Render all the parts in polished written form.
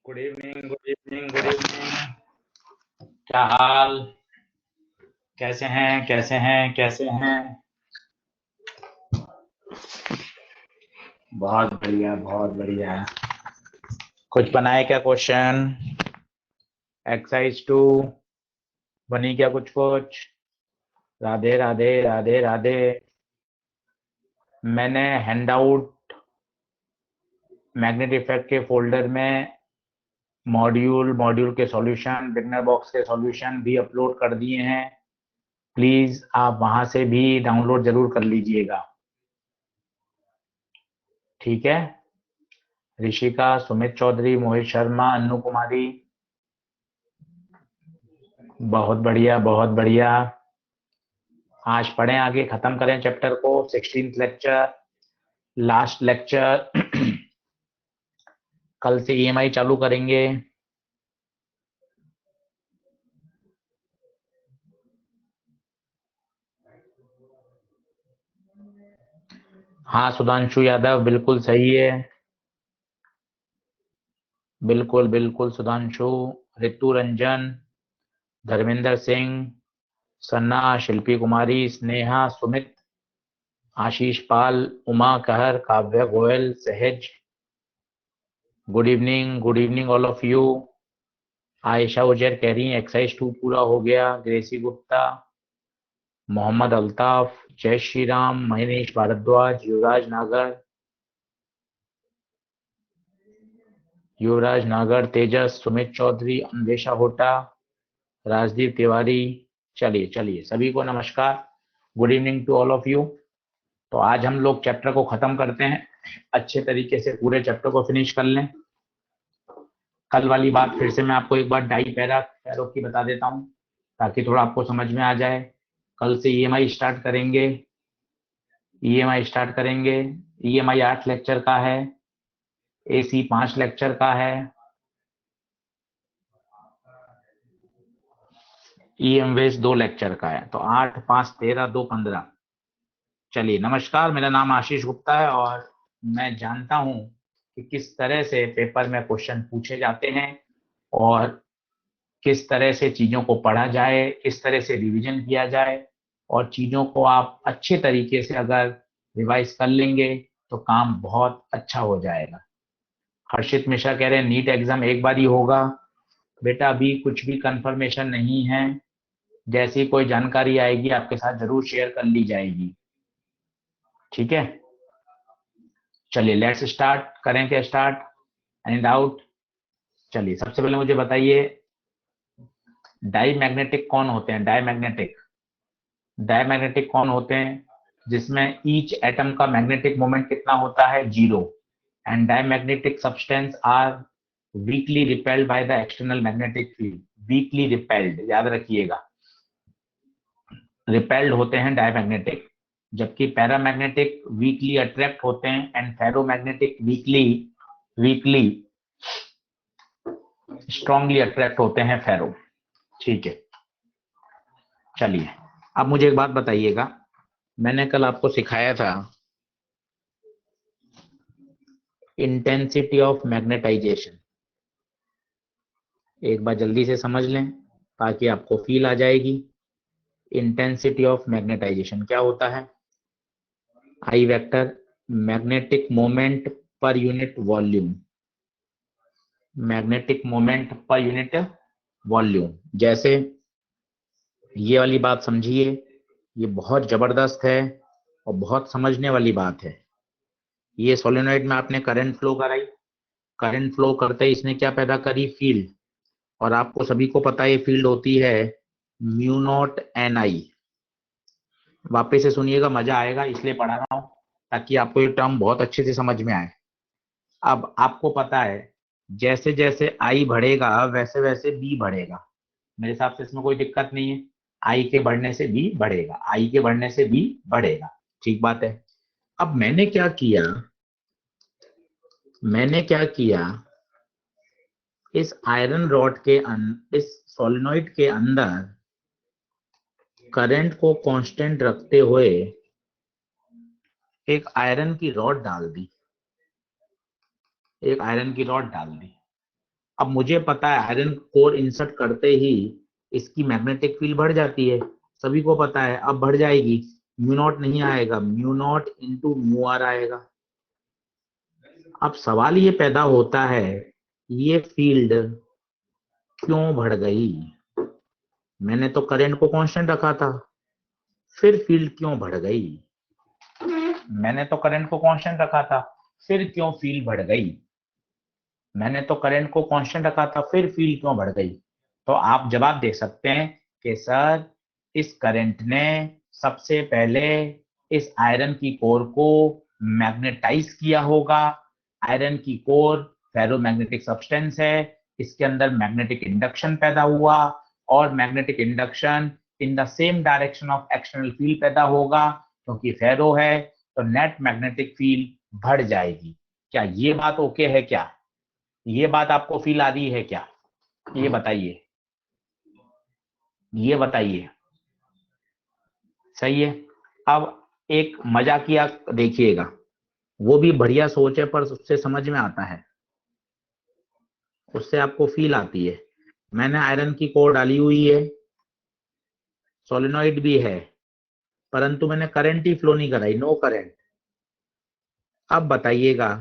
Good evening, good evening, good evening. क्या हाल? कैसे हैं? कैसे हैं? कैसे हैं? बहुत बढ़िया, बहुत बढ़िया। कुछ बनाए क्या क्वेश्चन? एक्सरसाइज 2 बनी क्या कुछ कुछ? राधे राधे राधे राधे। मैंने हैंडआउट मैग्नेट इफेक्ट के फोल्डर में मॉड्यूल के सॉल्यूशन, बिगनर बॉक्स के सॉल्यूशन भी अपलोड कर दिए हैं। प्लीज आप वहां से भी डाउनलोड जरूर कर लीजिएगा, ठीक है? ऋषिका, सुमित चौधरी, मोहित शर्मा, अन्नू कुमारी, बहुत बढ़िया, बहुत बढ़िया। आज पढ़ें, आगे खत्म करें चैप्टर को। 16th lecture, last lecture. कल से ईएमआई चालू करेंगे। हाँ सुधांशु यादव, बिल्कुल सही है, बिल्कुल बिल्कुल सुधांशु। ऋतु रंजन, धर्मेंद्र सिंह, सन्ना, शिल्पी कुमारी, स्नेहा, सुमित, आशीष पाल, उमा कहर, काव्य गोयल, सहज, good evening all of you. Ayesha Uzair कह रही है एक्सरसाइज 2 पूरा हो गया। ग्रेसी गुप्ता, मोहम्मद अल्ताफ, जय श्री राम, महेश भारद्वाज, युवराज नागर, तेजस, सुमित चौधरी, अन्वेषा होटा, राजदीप तिवारी। चलिए चलिए, सभी को नमस्कार, good evening to all of you. तो आज हम लोग चैप्टर को खत्म करते हैं, अच्छे तरीके से पूरे चैप्टर को फिनिश कर लें। कल वाली बात फिर से मैं आपको एक बार डाई पैरा पैरों की बता देता हूँ, ताकि थोड़ा आपको समझ में आ जाए। कल से ईएमआई स्टार्ट करेंगे। ईएमआई 8 लेक्चर का है, एसी 5 लेक्चर का है, ईएमवेस 2 लेक्चर का है। तो 8, 5, 13, 2, 15। चलिए नमस्कार, मेरा नाम आशीष गुप्ता है और मैं जानता हूं कि किस तरह से पेपर में क्वेश्चन पूछे जाते हैं और किस तरह से चीजों को पढ़ा जाए, किस तरह से रिवीजन किया जाए, और चीजों को आप अच्छे तरीके से अगर रिवाइज कर लेंगे तो काम बहुत अच्छा हो जाएगा। हर्षित मिश्रा कह रहे हैं नीट एग्जाम एक बार ही होगा। बेटा अभी कुछ भी कंफर्मेशन नहीं है, जैसी कोई जानकारी आएगी आपके साथ जरूर शेयर कर ली जाएगी, ठीक है? चलिए लेट्स स्टार्ट, करें क्या स्टार्ट? Any doubt? चलिए सबसे पहले मुझे बताइए, डाईमैग्नेटिक कौन होते हैं? डाईमैग्नेटिक कौन होते हैं? जिसमें ईच एटम का मैग्नेटिक मोमेंट कितना होता है? 0। And diamagnetic substance are weakly repelled by the external magnetic field. Weakly repelled, याद रखिएगा, रिपेल्ड होते हैं डाईमैग्नेटिक, जबकि पैरामैग्नेटिक वीकली अट्रैक्ट होते हैं and ferromagnetic weekly weekly strongly attract होते हैं फेरो, ठीक है? चलिए अब मुझे एक बात बताइएगा, मैंने कल आपको सिखाया था इंटेंसिटी ऑफ मैग्नेटाइजेशन। एक बार जल्दी से समझ लें ताकि आपको फील आ जाएगी। इंटेंसिटी ऑफ मैग्नेटाइजेशन क्या होता है? I vector, magnetic moment per unit volume, magnetic moment per unit volume. जैसे ये वाली बात समझिए, ये बहुत जबरदस्त है और बहुत समझने वाली बात है। ये सोलेनोइड में आपने करंट फ्लो कराई, करंट फ्लो करते ही इसने क्या पैदा करी? फील्ड। और आपको सभी को पता है ये फील्ड होती है म्यू नॉट एन आई। वापस से सुनिएगा, मजा आएगा, इसलिए पढ़ा रहा हूं ताकि आपको ये टर्म बहुत अच्छे से समझ में आए। अब आपको पता है जैसे जैसे आई बढ़ेगा वैसे वैसे बी बढ़ेगा। मेरे हिसाब से इसमें कोई दिक्कत नहीं है। आई के बढ़ने से बी बढ़ेगा, आई के बढ़ने से बी बढ़ेगा, ठीक बात है। अब मैंने क्या किया, इस आयरन रॉड के इस सोलेनोइड के अंदर करंट को कांस्टेंट रखते हुए एक आयरन की रॉड डाल दी, एक आयरन की रॉड डाल दी। अब मुझे पता है आयरन कोर इंसर्ट करते ही इसकी मैग्नेटिक फील्ड बढ़ जाती है, सभी को पता है। अब बढ़ जाएगी, म्यू नॉट नहीं आएगा, mu naught into mu R आएगा। अब सवाल ये पैदा होता है, ये फील्ड क्यों बढ़ गई? मैंने तो करंट को कांस्टेंट रखा था, फिर फील्ड क्यों बढ़ गई? मैंने तो करंट को कांस्टेंट रखा था, फिर क्यों फील्ड बढ़ गई? मैंने तो करंट को कांस्टेंट रखा था, फिर फील्ड क्यों बढ़ गई? तो आप जवाब दे सकते हैं कि सर इस करंट ने सबसे पहले इस आयरन की कोर को मैग्नेटाइज किया होगा। आयरन की कोर फेरोमैग्नेटिक सब्सटेंस है, इसके अंदर मैग्नेटिक इंडक्शन पैदा हुआ, और magnetic induction in the same direction of external field पैदा होगा, क्योंकि फेरो है तो नेट मैग्नेटिक फील्ड बढ़ जाएगी। क्या ये बात ओके है? क्या ये बात आपको फील आ रही है क्या? ये बताइए, ये बताइए। सही है। अब एक मजाकिया देखिएगा, वो भी बढ़िया सोच है पर उससे समझ में आता है, उससे आपको फील आती है। मैंने आयरन की कोर डाली हुई है, सोलेनोइड भी है, परंतु मैंने करंट ही फ्लो नहीं कराई, नो करंट। अब बताइएगा,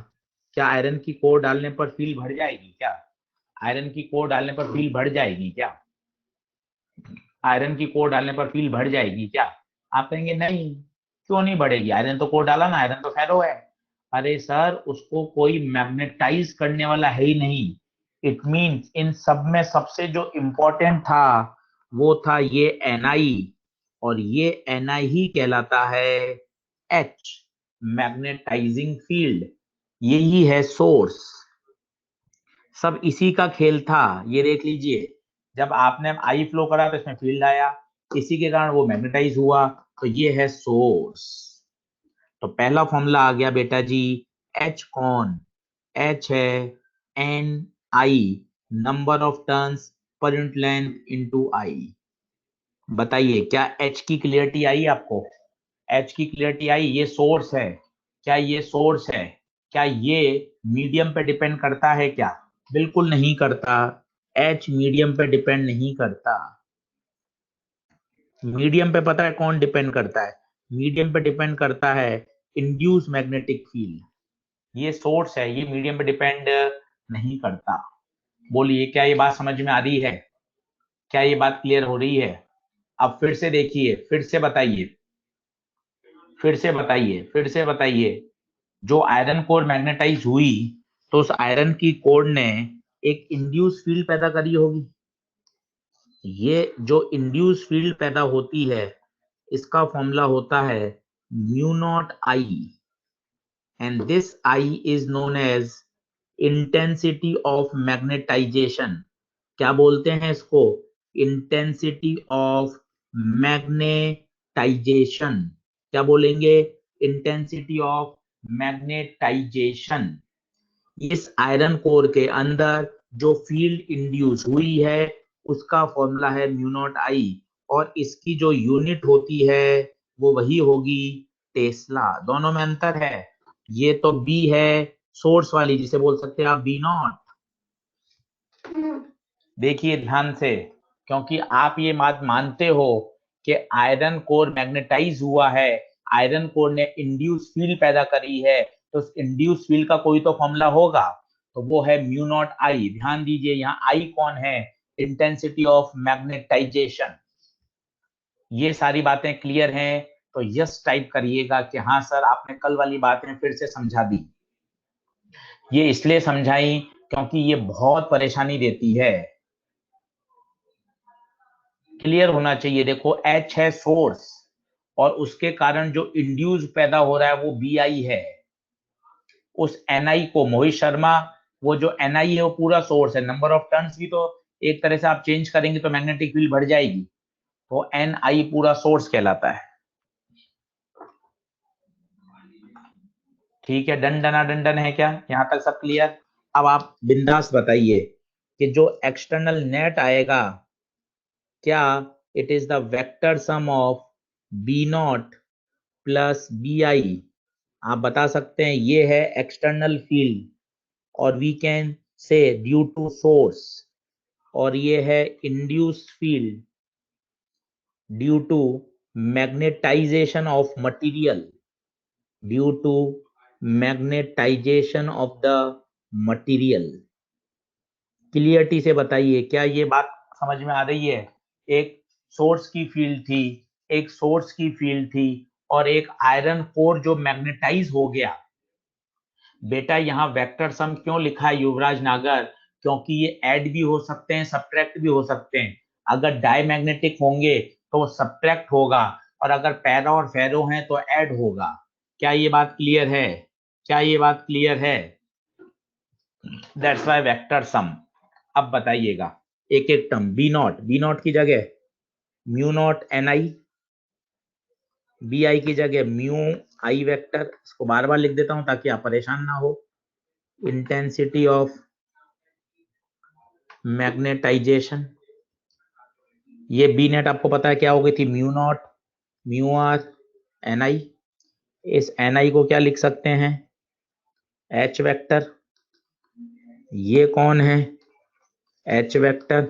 क्या आयरन की कोर डालने पर फील्ड बढ़ जाएगी क्या? आयरन की कोर डालने पर फील्ड बढ़ जाएगी क्या? आयरन की कोर डालने पर फील्ड बढ़ जाएगी क्या? आप कहेंगे नहीं, क्यों नहीं बढ़ेगी, आयरन तो कोर डाला ना, आयरन तो फेरो है। अरे सर, उसको कोई मैग्नेटाइज करने वाला है ही नहीं। इट मींस इन सब में सबसे जो इंपॉर्टेंट था वो था ये Ni, और ये Ni ही कहलाता है H, मैग्नेटाइजिंग फील्ड। यही है सोर्स, सब इसी का खेल था। ये देख लीजिए, जब आपने आई फ्लो करा तो इसमें फील्ड आया, इसी के कारण वो मैग्नेटाइज हुआ, तो ये है सोर्स। तो पहला फॉर्मूला आ गया बेटा जी, एच कौन? एच है N I, number of turns per unit length into I. बताइए, क्या एच की क्लियरिटी आई आपको? एच की क्लियरिटी आई? ये सोर्स है, क्या ये सोर्स है? क्या ये मीडियम पे डिपेंड करता है क्या? बिल्कुल नहीं करता। एच मीडियम पे डिपेंड नहीं करता। मीडियम पे पता है कौन डिपेंड करता है? मीडियम पे डिपेंड करता है इंड्यूस मैग्नेटिक फील्ड। ये सोर्स है, ये मीडियम पे डिपेंड नहीं करता। बोलिए, क्या ये बात समझ में आ रही है? क्या ये बात क्लियर हो रही है? अब फिर से देखिए, फिर से बताइए, फिर से बताइए, फिर से बताइए। जो आयरन कोर मैग्नेटाइज हुई, तो उस आयरन की कोर ने एक इंड्यूस फील्ड पैदा करी होगी। ये जो इंड्यूस फील्ड पैदा होती है, इसका फॉर्मूला होता है mu naught I, and this I is known as intensity of magnetization. क्या बोलते हैं इसको? Intensity of magnetization. क्या बोलेंगे? Intensity of magnetization. इस आयरन कोर के अंदर जो फील्ड इंड्यूस हुई है, उसका फॉर्मूला है म्यू नॉट आई, और इसकी जो यूनिट होती है वो वही होगी टेस्ला। दोनों में अंतर है। ये तो बी है, सोर्स वाली, जिसे बोल सकते हैं आप बी नॉट। देखिए ध्यान से, क्योंकि आप ये बात मानते हो कि आयरन कोर मैग्नेटाइज हुआ है, आयरन कोर ने इंड्यूस फील्ड पैदा करी है, तो उस इंड्यूस फील्ड का कोई तो फॉर्मूला होगा, तो वो है म्यू नॉट आई। ध्यान दीजिए, यहाँ आई कौन है? Intensity of magnetization. ये सारी बातें क्लियर हैं? तो यस टाइप करिएगा कि हाँ सर, आपने कल वाली बातें फिर से समझा दी। ये इसलिए समझाई क्योंकि ये बहुत परेशानी देती है, क्लियर होना चाहिए। देखो, एच है सोर्स, और उसके कारण जो इंड्यूस पैदा हो रहा है वो बी आई है। उस एन आई को, मोहित शर्मा, वो जो एन आई है वो पूरा सोर्स है। नंबर ऑफ टर्न्स भी तो एक तरह से आप चेंज करेंगे तो मैग्नेटिक फील्ड बढ़ जाएगी, तो एन आई पूरा सोर्स कहलाता है। ठीक है, डन डना डन है क्या? यहां तक सब क्लियर? अब आप बिंदास बताइए कि जो एक्सटर्नल नेट आएगा, क्या it is the vector sum of B naught plus B I, आप बता सकते हैं ये है एक्सटर्नल फील्ड, और we can say due to source, और ये है induced field due to magnetization of material, due to magnetization of the material. Clarity से बताइए, क्या ये बात समझ में आ रही है? एक सोर्स की फील्ड थी, एक सोर्स की फील्ड थी, और एक आयरन कोर जो मैग्नेटाइज हो गया। बेटा यहाँ वेक्टर सम क्यों लिखा है युवराज नागर? क्योंकि ये ऐड भी हो सकते हैं, सब्ट्रैक्ट भी हो सकते हैं। अगर डायमैग्नेटिक होंगे तो वो सब्ट्रैक्ट होगा, और अगर पैरा और फेरो हैं तो ऐड होगा। क्या ये बात क्लियर है? क्या ये बात क्लियर है? That's why vector sum. अब बताइएगा एक एक टर्म। बी नॉट की जगह mu naught N I, B I की जगह म्यू आई वेक्टर। इसको बार बार लिख देता हूं ताकि आप परेशान ना हो। इंटेंसिटी ऑफ मैग्नेटाइजेशन, ये बी नेट आपको पता है क्या हो गई थी? Mu naught mu R N I. इस एन आई को क्या लिख सकते हैं? H vector. ये कौन है? H vector.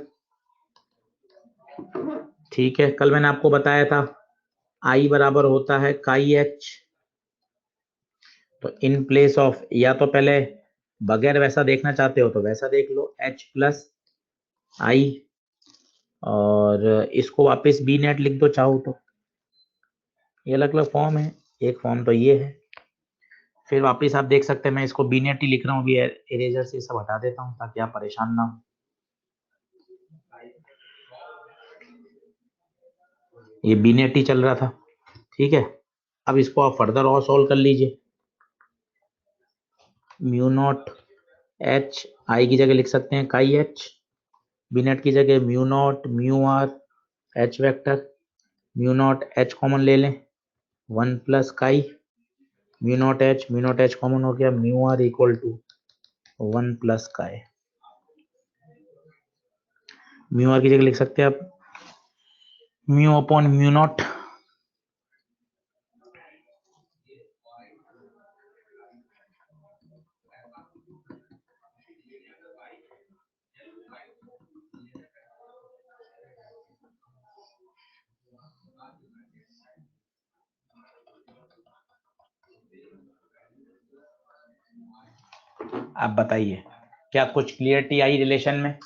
ठीक है, कल मैंने आपको बताया था आई बराबर होता है काई एच। तो इन प्लेस ऑफ, या तो पहले बगैर वैसा देखना चाहते हो तो वैसा देख लो, एच प्लस आई, और इसको वापस बी नेट लिख दो चाहो तो। ये अलग अलग फॉर्म है, एक फॉर्म तो ये है। फिर वापस आप देख सकते हैं, मैं इसको बी नेट ही लिख रहा हूँ, भी इरेजर से सब हटा देता हूँ ताकि आप परेशान ना हो। ये बी नेट ही चल रहा था, ठीक है। अब इसको आप फर्दर और सॉल्व कर लीजिए। म्यू नॉट एच, आई की जगह लिख सकते हैं काई एच, बी नेट की जगह mu naught mu R H vector. Mu naught H common ले लें, 1 plus chi, mu naught H common हो गया, mu R equal to 1 plus chi. Mu R की जगह लिख सकते हैं आप म्यू अपॉन म्यू नॉट। आप बताइए, क्या कुछ क्लियरिटी आई रिलेशन में?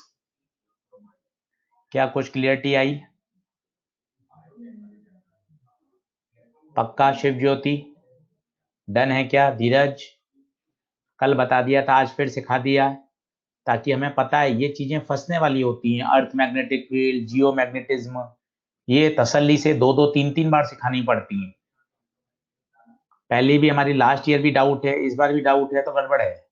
क्या कुछ क्लियरिटी आई? पक्का शिव ज्योति? डन है क्या धीरज? कल बता दिया था, आज फिर सिखा दिया, ताकि हमें पता है ये चीजें फंसने वाली होती हैं। Earth magnetic field, geo magnetism, ये तसल्ली से 2-2 3-3 बार सिखानी पड़ती हैं। पहले भी हमारी लास्ट ईयर भी डाउट है, इस बार भी डाउट है, तो गड़बड़ है।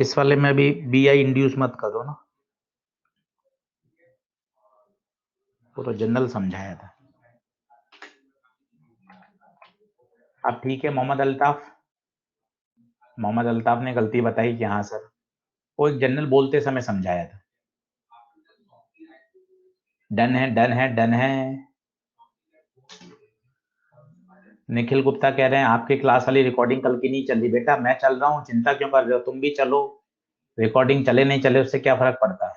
इस वाले में भी बी आई इंड्यूस मत करो ना, वो तो जनरल समझाया था। अब ठीक है, मोहम्मद अल्ताफ ने गलती बताई कि हाँ सर, वो एक जनरल बोलते समय समझाया था। डन है, डन है, डन है। निखिल गुप्ता कह रहे हैं आपकी क्लास वाली रिकॉर्डिंग कल की नहीं चल रही। बेटा मैं चल रहा हूँ, चिंता क्यों कर रहे हो? तुम भी चलो, रिकॉर्डिंग चले नहीं चले उससे क्या फर्क पड़ता है।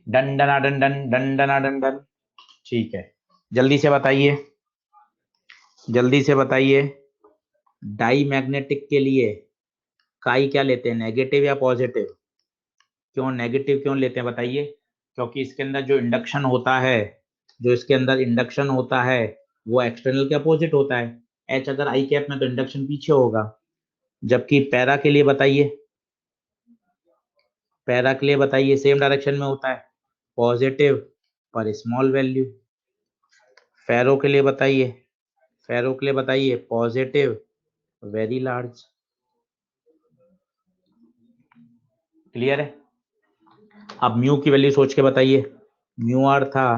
डन डना डन डन डन डना डन डन। ठीक है, जल्दी से बताइए, जल्दी से बताइए। डाई मैग्नेटिक के लिए काई क्या लेते हैं, नेगेटिव या पॉजिटिव? क्यों नेगेटिव क्यों लेते हैं बताइए? क्योंकि इसके अंदर जो इंडक्शन होता है, जो इसके अंदर इंडक्शन होता है वो एक्सटर्नल के अपोजिट होता है। एच अगर आई कैप में तो इंडक्शन पीछे होगा। जबकि पैरा के लिए बताइए, पैरा के लिए बताइए सेम डायरेक्शन में होता है, पॉजिटिव पर स्मॉल वैल्यू। फेरो के लिए बताइए, फेरो के लिए बताइए पॉजिटिव वेरी लार्ज। क्लियर है? अब म्यू की वैल्यू सोच के बताइए। म्यू आर था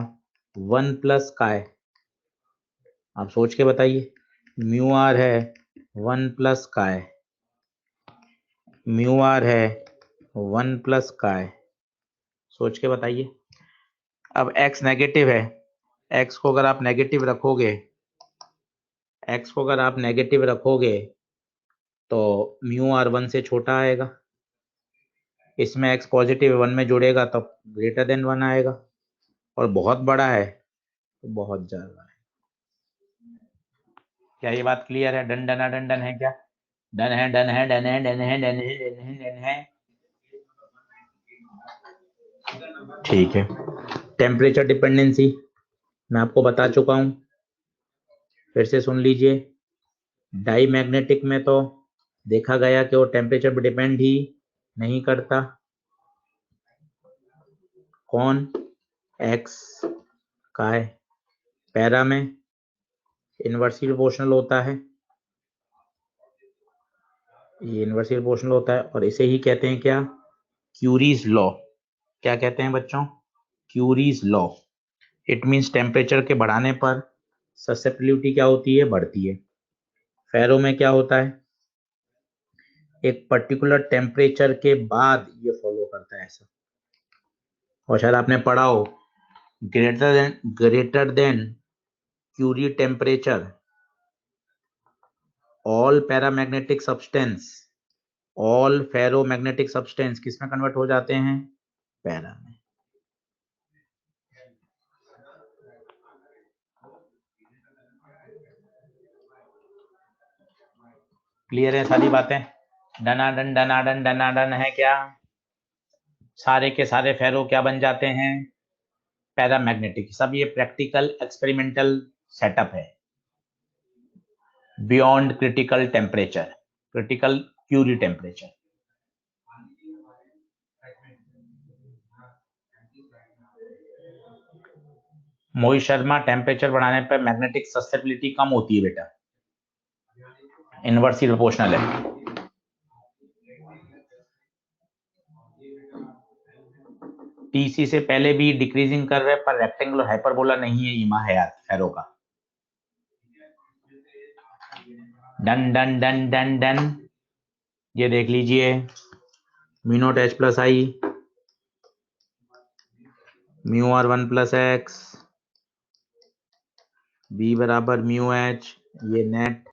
1 प्लस काय, आप सोच के बताइए। म्यू आर है 1 प्लस काय, म्यू आर है 1 प्लस काय, सोच के बताइए। अब x नेगेटिव है, x को अगर आप नेगेटिव रखोगे, x को अगर आप नेगेटिव रखोगे तो म्यू आर 1 से छोटा आएगा। इसमें x पॉजिटिव 1 में जुड़ेगा तो ग्रेटर देन 1 आएगा, और बहुत बड़ा है तो बहुत ज्यादा है। क्या ये बात क्लियर है? डन डना डन डन है क्या? डन है, डन है, डन है, डन है, डन है, डन है, डन है। ठीक है। टेम्परेचर डिपेंडेंसी मैं आपको बता चुका हूं, फिर से सुन लीजिए। डाई मैग्नेटिक में तो देखा गया कि वो टेम्परेचर पर डिपेंड ही नहीं करता। कौन? एक्स काय। पैरा में इनवर्सली प्रोपोर्शनल होता है, ये इनवर्सली प्रोपोर्शनल होता है, और इसे ही कहते हैं क्या? Curies law. क्या कहते हैं बच्चों? Curies law. It means temperature के बढ़ाने पर ससेप्टिबिलिटी क्या होती है? बढ़ती है। फेरो में क्या होता है? एक पर्टिकुलर टेम्परेचर के बाद ये फॉलो करता है ऐसा। और शायद आपने पढ़ा हो, greater than Curie temperature all paramagnetic substance, all ferromagnetic substance किस में कन्वर्ट हो जाते हैं? पैरा में। क्लियर है सारी बातें? डनाडन डनाडन डनाडन है क्या? सारे के सारे फेरो क्या बन जाते हैं? पैरामैग्नेटिक। सब ये प्रैक्टिकल एक्सपेरिमेंटल सेटअप है। Beyond critical temperature, critical Curie temperature. Mohit Sharma, temperature बढ़ाने पर मैग्नेटिक ससेप्टिबिलिटी कम होती है बेटा, इनवर्सली प्रोपोर्शनल है। टीसी से पहले भी डिक्रीजिंग कर रहे, पर रेक्टेंगुलर हाइपरबोला नहीं है ईमा है यार फेरो का। Done done done done done. ये देख लीजिए, mu naught H plus I, mu R 1 plus X, B बराबर म्यू एच, ये नेट।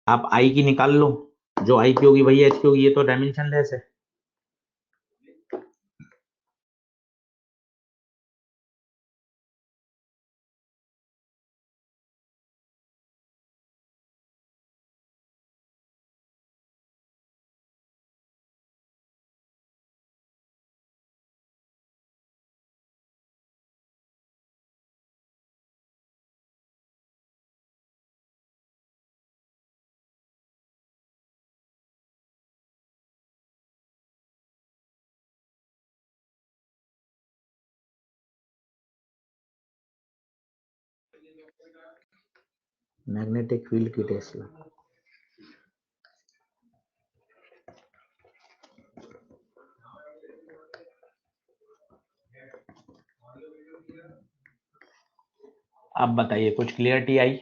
आप आई की निकाल लो, जो आई की होगी वही एच की होगी, ये तो डायमेंशन लेस है। मैग्नेटिक फील्ड की टेस्ला। अब बताइए कुछ क्लियरिटी आई?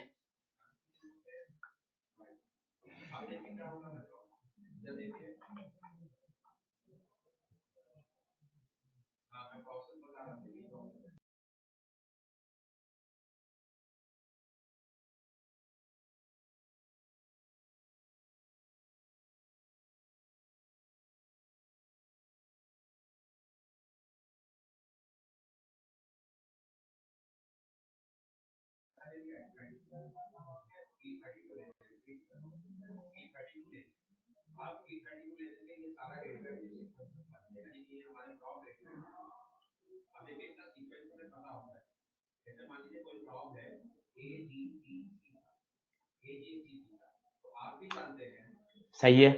सही है।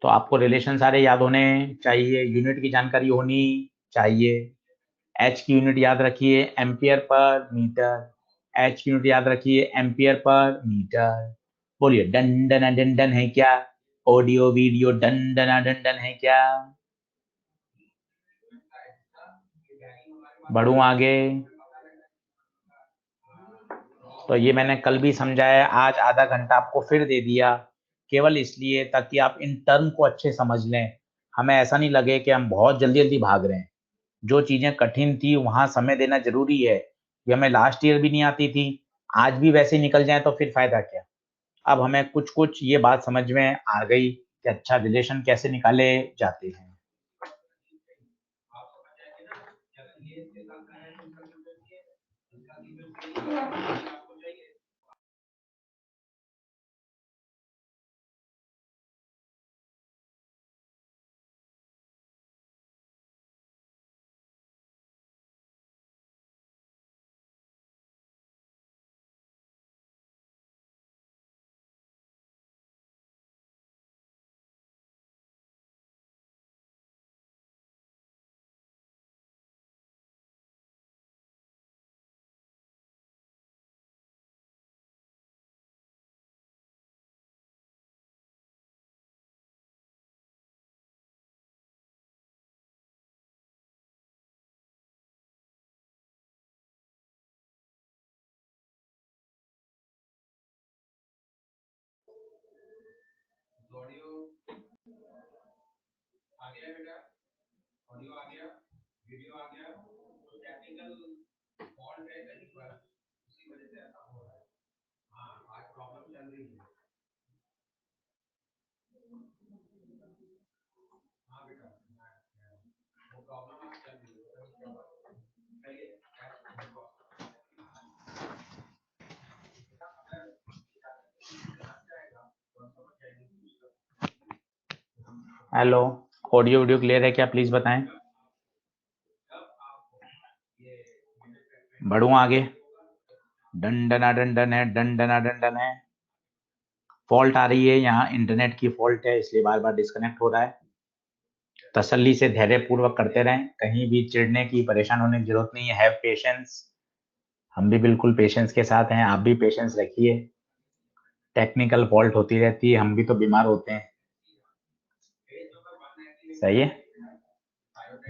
तो आपको रिलेशन सारे याद होने चाहिए, यूनिट की जानकारी होनी चाहिए। एच की यूनिट याद रखिए एम्पियर पर मीटर, एच की यूनिट याद रखिए एम्पियर पर मीटर। बोलिए डन डन डन डन है क्या? Audio video done done done done है क्या? बढ़ूं आगे? तो ये मैंने कल भी समझाया, आज आधा घंटा आपको फिर दे दिया, केवल इसलिए ताकि आप इन टर्म को अच्छे समझ लें। हमें ऐसा नहीं लगे कि हम बहुत जल्दी जल्दी भाग रहे हैं। जो चीजें कठिन थी वहां समय देना जरूरी है। ये हमें लास्ट ईयर भी नहीं आती थी, आज भी वैसे ही निकल जाए तो फिर फायदा क्या। अब हमें कुछ कुछ ये बात समझ में आ गई कि अच्छा रिलेशन कैसे निकाले जाते हैं। हेलो, ऑडियो वीडियो क्लियर है क्या? प्लीज बताएं। बढ़ूं आगे? डन डना डन डन है, डन डना डन डन है। फॉल्ट आ रही है यहाँ, इंटरनेट की फॉल्ट है इसलिए बार बार डिस्कनेक्ट हो रहा है। तसल्ली से धैर्य पूर्वक करते रहें, कहीं भी चिढ़ने की परेशान होने की जरूरत नहीं है। Have patience. हम भी बिल्कुल पेशेंस के साथ हैं, आप भी पेशेंस रखिए। टेक्निकल फॉल्ट होती रहती है, हम भी तो बीमार होते हैं। सही है,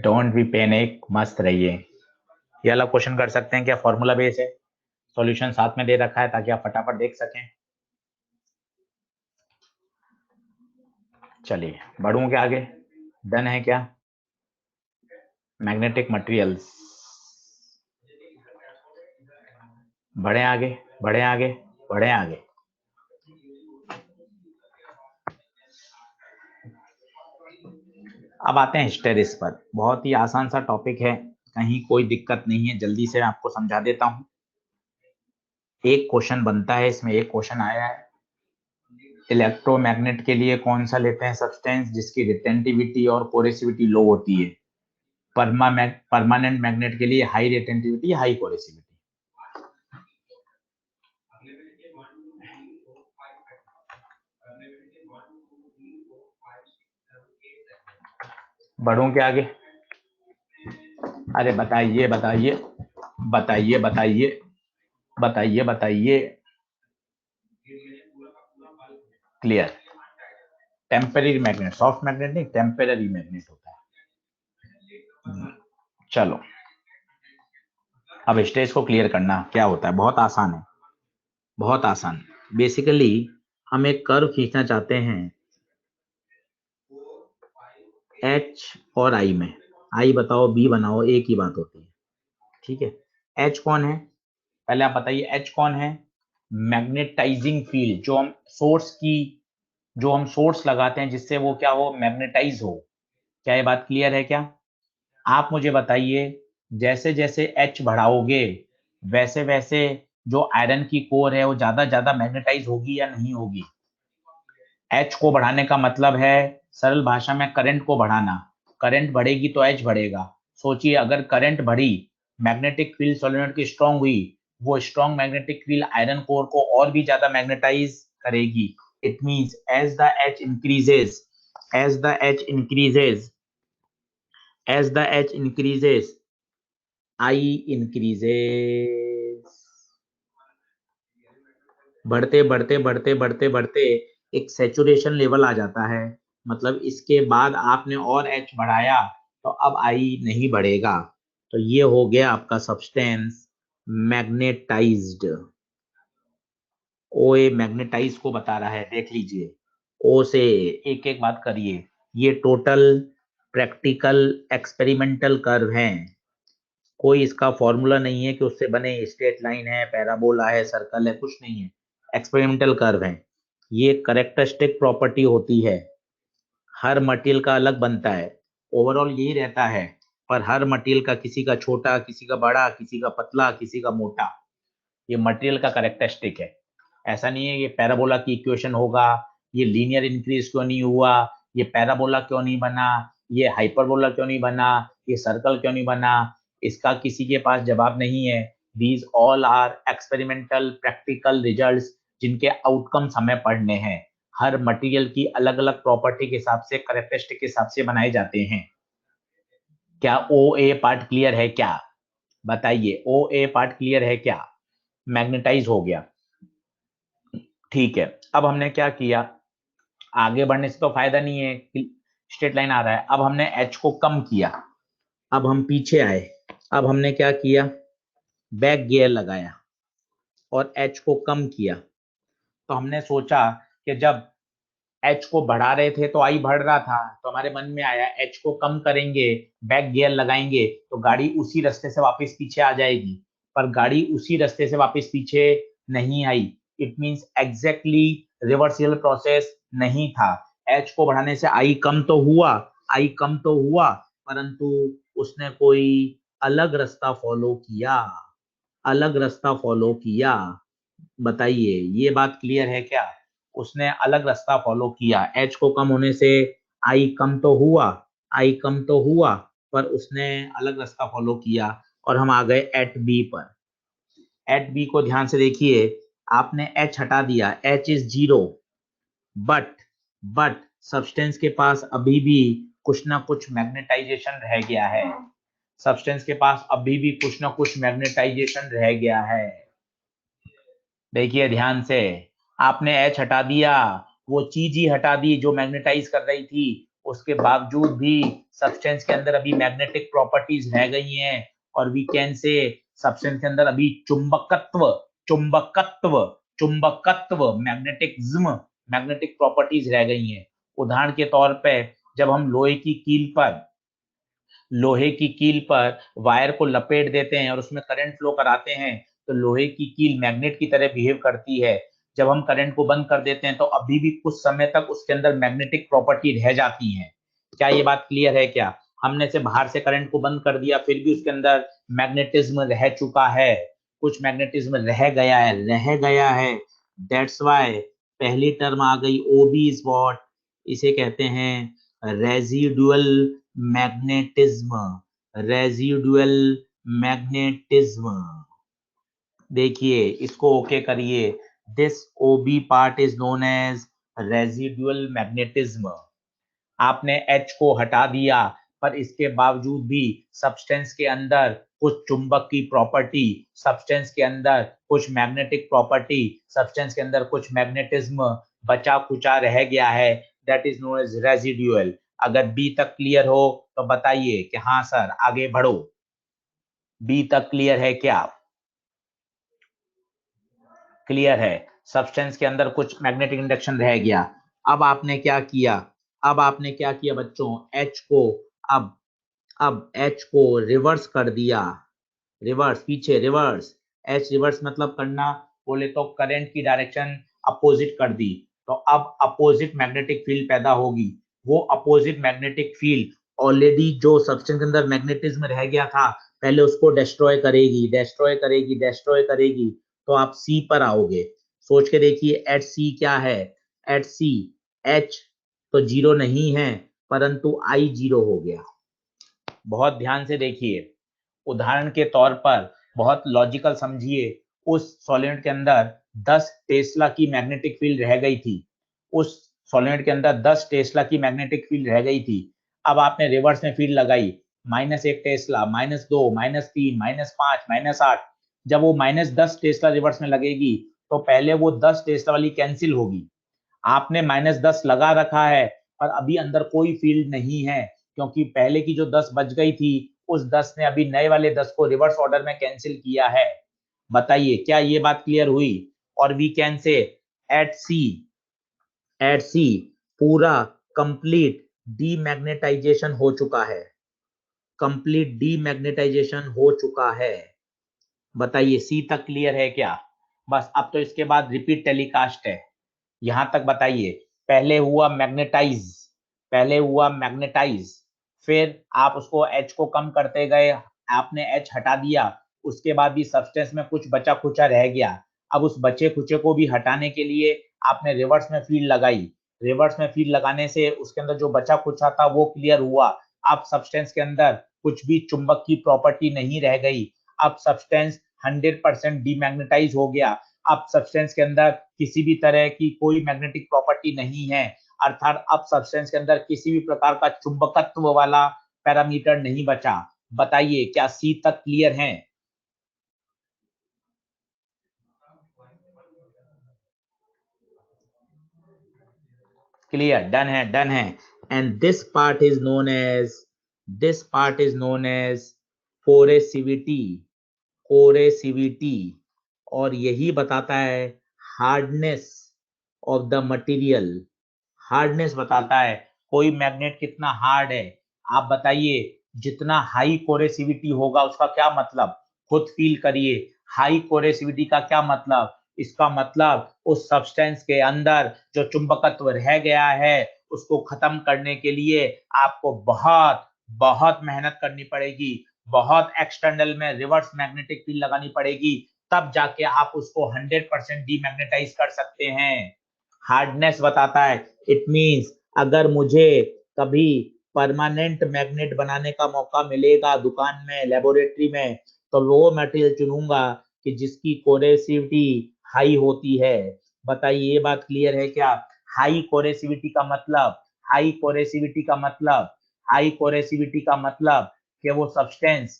डोंट बी पैनिक, मस्त रहिए। ये वाला क्वेश्चन कर सकते हैं क्या? फॉर्मूला बेस है, सॉल्यूशन साथ में दे रखा है ताकि आप फटाफट देख सकें। चलिए बढ़ूं क्या आगे? डन है क्या? Magnetic materials. बढ़े आगे, बढ़े आगे, बढ़े आगे। अब आते हैं हिस्टेरिस पर। बहुत ही आसान सा टॉपिक है, कहीं कोई दिक्कत नहीं है, जल्दी से आपको समझा देता हूं। एक क्वेश्चन बनता है इसमें, एक क्वेश्चन आया है इलेक्ट्रोमैग्नेट के लिए कौन सा लेते हैं सब्सटेंस जिसकी रिटेंटिविटी और कोरेसिविटी लो होती है। परमानेंट मैग्नेट के लिए हाई रिटेंटिविटी, हाई कोरेसिविटी। बढ़ूं क्या आगे? अरे बताइए बताइए बताइए बताइए बताइए बताइए। Clear. Temporary magnet, soft magnet नहीं, टेम्पररी मैग्नेट होता है। चलो अब स्टेज को क्लियर करना क्या होता है, बहुत आसान है, बहुत आसान। बेसिकली हम एक कर्व खींचना चाहते हैं एच और आई में। आई बताओ, बी बनाओ, एक ही बात होती है। ठीक है, एच कौन है? पहले आप बताइए एच कौन है? मैग्नेटाइजिंग फील्ड, जो हम सोर्स लगाते हैं जिससे वो क्या हो, मैग्नेटाइज हो। क्या ये बात क्लियर है क्या? आप मुझे बताइए, जैसे जैसे एच बढ़ाओगे वैसे वैसे जो आयरन की कोर है वो ज्यादा ज्यादा मैग्नेटाइज होगी या नहीं होगी? एच को बढ़ाने का मतलब है सरल भाषा में करंट को बढ़ाना। करंट बढ़ेगी तो एच बढ़ेगा। सोचिए अगर करंट बढ़ी, मैग्नेटिक फील्ड सोलेनोइड की स्ट्रांग हुई, वो strong magnetic field iron core को और भी ज्यादा मैग्नेटाइज करेगी। It means as the H increases, as the H increases, I increases। बढ़ते बढ़ते बढ़ते बढ़ते बढ़ते एक सैचुरेशन लेवल आ जाता है, मतलब इसके बाद आपने और H बढ़ाया तो अब I नहीं बढ़ेगा। तो ये हो गया आपका सब्सटेंस मैग्नेटाइज्ड। ओ ए मैग्नेटाइज को बता रहा है, देख लीजिए। ओ से एक एक बात करिए। ये टोटल प्रैक्टिकल एक्सपेरिमेंटल कर्व हैं, कोई इसका फॉर्मूला नहीं है कि उससे बने स्ट्रेट लाइन है, पैराबोला है, सर्कल है, कुछ नहीं है। एक्सपेरिमेंटल कर्व है। ये करेक्टरिस्टिक प्रॉपर्टी होती है, हर मटेरियल का अलग बनता है। ओवरऑल यही रहता है, पर हर मटेरियल का, किसी का छोटा, किसी का बड़ा, किसी का पतला, किसी का मोटा, ये मटेरियल का करेक्टरिस्टिक है। ऐसा नहीं है ये पैराबोला की इक्वेशन होगा, ये लीनियर इंक्रीज क्यों नहीं हुआ, ये पैराबोला क्यों नहीं बना, ये हाइपरबोला क्यों नहीं बना, ये सर्कल क्यों नहीं बना, इसका किसी के पास जवाब नहीं है। These all are experimental practical results, जिनके आउटकम्स हमें पढ़ने हैं। हर मटेरियल की अलग अलग प्रॉपर्टी के हिसाब से, करेक्टरिस्टिक के हिसाब से बनाए जाते हैं। क्या ओ ए पार्ट क्लियर है क्या? बताइए, ओ ए पार्ट क्लियर है क्या? मैग्नेटाइज हो गया, ठीक है। अब हमने क्या किया, आगे बढ़ने से तो फायदा नहीं है, स्ट्रेट लाइन आ रहा है। अब हमने H को कम किया, अब हम पीछे आए। अब हमने क्या किया, बैक गियर लगाया और H को कम किया। तो हमने सोचा कि जब H को बढ़ा रहे थे तो I बढ़ रहा था, तो हमारे मन में आया H को कम करेंगे, बैक गियर लगाएंगे तो गाड़ी उसी रास्ते से वापस पीछे आ जाएगी। पर गाड़ी उसी रास्ते से वापस पीछे नहीं आई। It means exactly reversible process नहीं था। H को बढ़ाने से I कम तो हुआ, परंतु उसने कोई अलग रास्ता फॉलो किया। बताइए, ये बात क्लियर है क्या? उसने अलग रास्ता फॉलो किया। H को कम होने से I कम तो हुआ, पर उसने अलग रास्ता फॉलो किया। और हम आ गए एट बी पर। एट बी को ध्यान से देखिए, आपने H हटा दिया, H इज 0, बट सब्सटेंस के पास अभी भी कुछ ना कुछ मैग्नेटाइजेशन रह गया है। देखिए ध्यान से, आपने H हटा दिया, वो चीज ही हटा दी जो मैग्नेटाइज कर रही थी, उसके बावजूद भी सब्सटेंस के अंदर अभी मैग्नेटिक प्रॉपर्टीज रह गई हैं। और वी कैन से सब्सटेंस के अंदर अभी चुंबकत्व मैग्नेटिक प्रॉपर्टीज रह गई हैं। उदाहरण के तौर पे, जब हम लोहे की कील पर वायर को लपेट देते हैं और उसमें करंट फ्लो कराते हैं, तो लोहे की कील मैग्नेट की तरह बिहेव करती है। जब हम करंट को बंद कर देते हैं तो अभी भी कुछ समय तक उसके अंदर मैग्नेटिक प्रॉपर्टी रह जाती है। क्या ये बात क्लियर है क्या? हमने से बाहर से करंट को बंद कर दिया, फिर भी उसके अंदर मैग्नेटिज्म रह चुका है, कुछ मैग्नेटिज्म रह गया है। दैट्स वाई पहली टर्म आ गई, ओबी इज व्हाट, इसे कहते हैं रेजिडुअल मैग्नेटिज्म। देखिए, इसको ओके करिए। This OB part is known as residual magnetism. आपने H को हटा दिया, पर इसके बावजूद भी सब्सटेंस के अंदर कुछ चुंबक की प्रॉपर्टी, सब्सटेंस के अंदर कुछ मैग्नेटिक प्रॉपर्टी, सब्सटेंस के अंदर कुछ मैग्नेटिज्म बचा खुचा रह गया है। That is known as residual. अगर बी तक क्लियर हो तो बताइए कि हाँ सर आगे बढ़ो। बी तक क्लियर है क्या? क्लियर है, सब्सटेंस के अंदर कुछ मैग्नेटिक इंडक्शन रह गया। अब आपने क्या किया, बच्चों, H को अब H को रिवर्स कर दिया, H रिवर्स मतलब करना, बोले तो करंट की डायरेक्शन अपोजिट कर दी। तो अब अपोजिट मैग्नेटिक फील्ड पैदा होगी। वो अपोजिट मैग्नेटिक फील्ड ऑलरेडी जो सब्सटेंस के अंदर मैग्नेटिज्म रह गया था, पहले उसको डिस्ट्रॉय करेगी। तो आप C पर आओगे। सोच के देखिए, एट C क्या है? एट C H तो 0 नहीं है, परंतु I 0 हो गया। बहुत ध्यान से देखिए, उदाहरण के तौर पर बहुत लॉजिकल समझिए। उस सॉलिड के अंदर 10 टेस्ला की मैग्नेटिक फील्ड रह गई थी। उस सोलेनोइड के अंदर 10 टेस्ला की मैग्नेटिक फील्ड रह गई थी। अब आपने रिवर्स में फील्ड लगाई, -1 टेस्ला, -2, -3, -5, -8। जब वो -10 टेस्ला रिवर्स में लगेगी तो पहले वो 10 टेस्ला वाली कैंसिल होगी। आपने -10 लगा रखा है पर अभी अंदर कोई फील्ड नहीं है, क्योंकि पहले की जो 10 बच गई थी उस 10 ने अभी नए वाले 10 को रिवर्स ऑर्डर में कैंसिल किया है। बताइए क्या ये बात क्लियर हुई? और वी कैन से एट सी पूरा कंप्लीट डीमैग्नेटाइजेशन हो चुका है, कंप्लीट डीमैग्नेटाइजेशन हो चुका है। बताइए सी तक क्लियर है क्या? बस अब तो इसके बाद रिपीट टेलीकास्ट है। यहां तक बताइए, पहले हुआ मैग्नेटाइज, फिर आप उसको H को कम करते गए, आपने H हटा दिया, उसके बाद भी सब्सटेंस में कुछ बचा खुचा रह गया। अब उस बचे खुचे को भी हटाने के लिए आपने रिवर्स में फील्ड लगाई, रिवर्स में फील्ड लगाने से उसके अंदर जो बचा खुचा था वो क्लियर हुआ। अब सब्सटेंस के अंदर कुछ भी चुंबक की प्रॉपर्टी नहीं रह गई। अब सब्सटेंस 100% डीमैग्नेटाइज हो गया। अब सब्सटेंस के अंदर किसी भी तरह की कोई मैग्नेटिक प्रॉपर्टी नहीं है, अर्थात अब सब्सटेंस के अंदर किसी भी प्रकार का चुंबकत्व वाला पैरामीटर नहीं बचा। बताइए क्या सी तक क्लियर है? क्लियर, डन है, डन है। And this part is known as coercivity, coercivity. और यही बताता है hardness of the material, hardness बताता है कोई मैग्नेट कितना हार्ड है। आप बताइए जितना हाई कोरेसिविटी होगा उसका क्या मतलब, खुद फील करिए। हाई कोरेसिविटी का क्या मतलब? इसका मतलब उस सब्सटेंस के अंदर जो चुंबकत्व रह गया है उसको खत्म करने के लिए आपको बहुत बहुत मेहनत करनी पड़ेगी, बहुत एक्सटर्नल में रिवर्स मैग्नेटिक फील्ड लगानी पड़ेगी, तब जाके आप उसको 100% डीमैग्नेटाइज कर सकते हैं। हार्डनेस बताता है, इट मींस अगर मुझे कभी परमानेंट मैग्नेट बनाने का मौका मिलेगा दुकान में, लेबोरेटरी में, तो वो मटेरियल चुनूंगा कि जिसकी कोरेसिविटी हाई होती है। बताइए ये बात क्लियर है क्या? हाई कोरेसिविटी का मतलब, हाई कोरेसिविटी का मतलब, हाई कोरेसिविटी का मतलब कि वो सब्सटेंस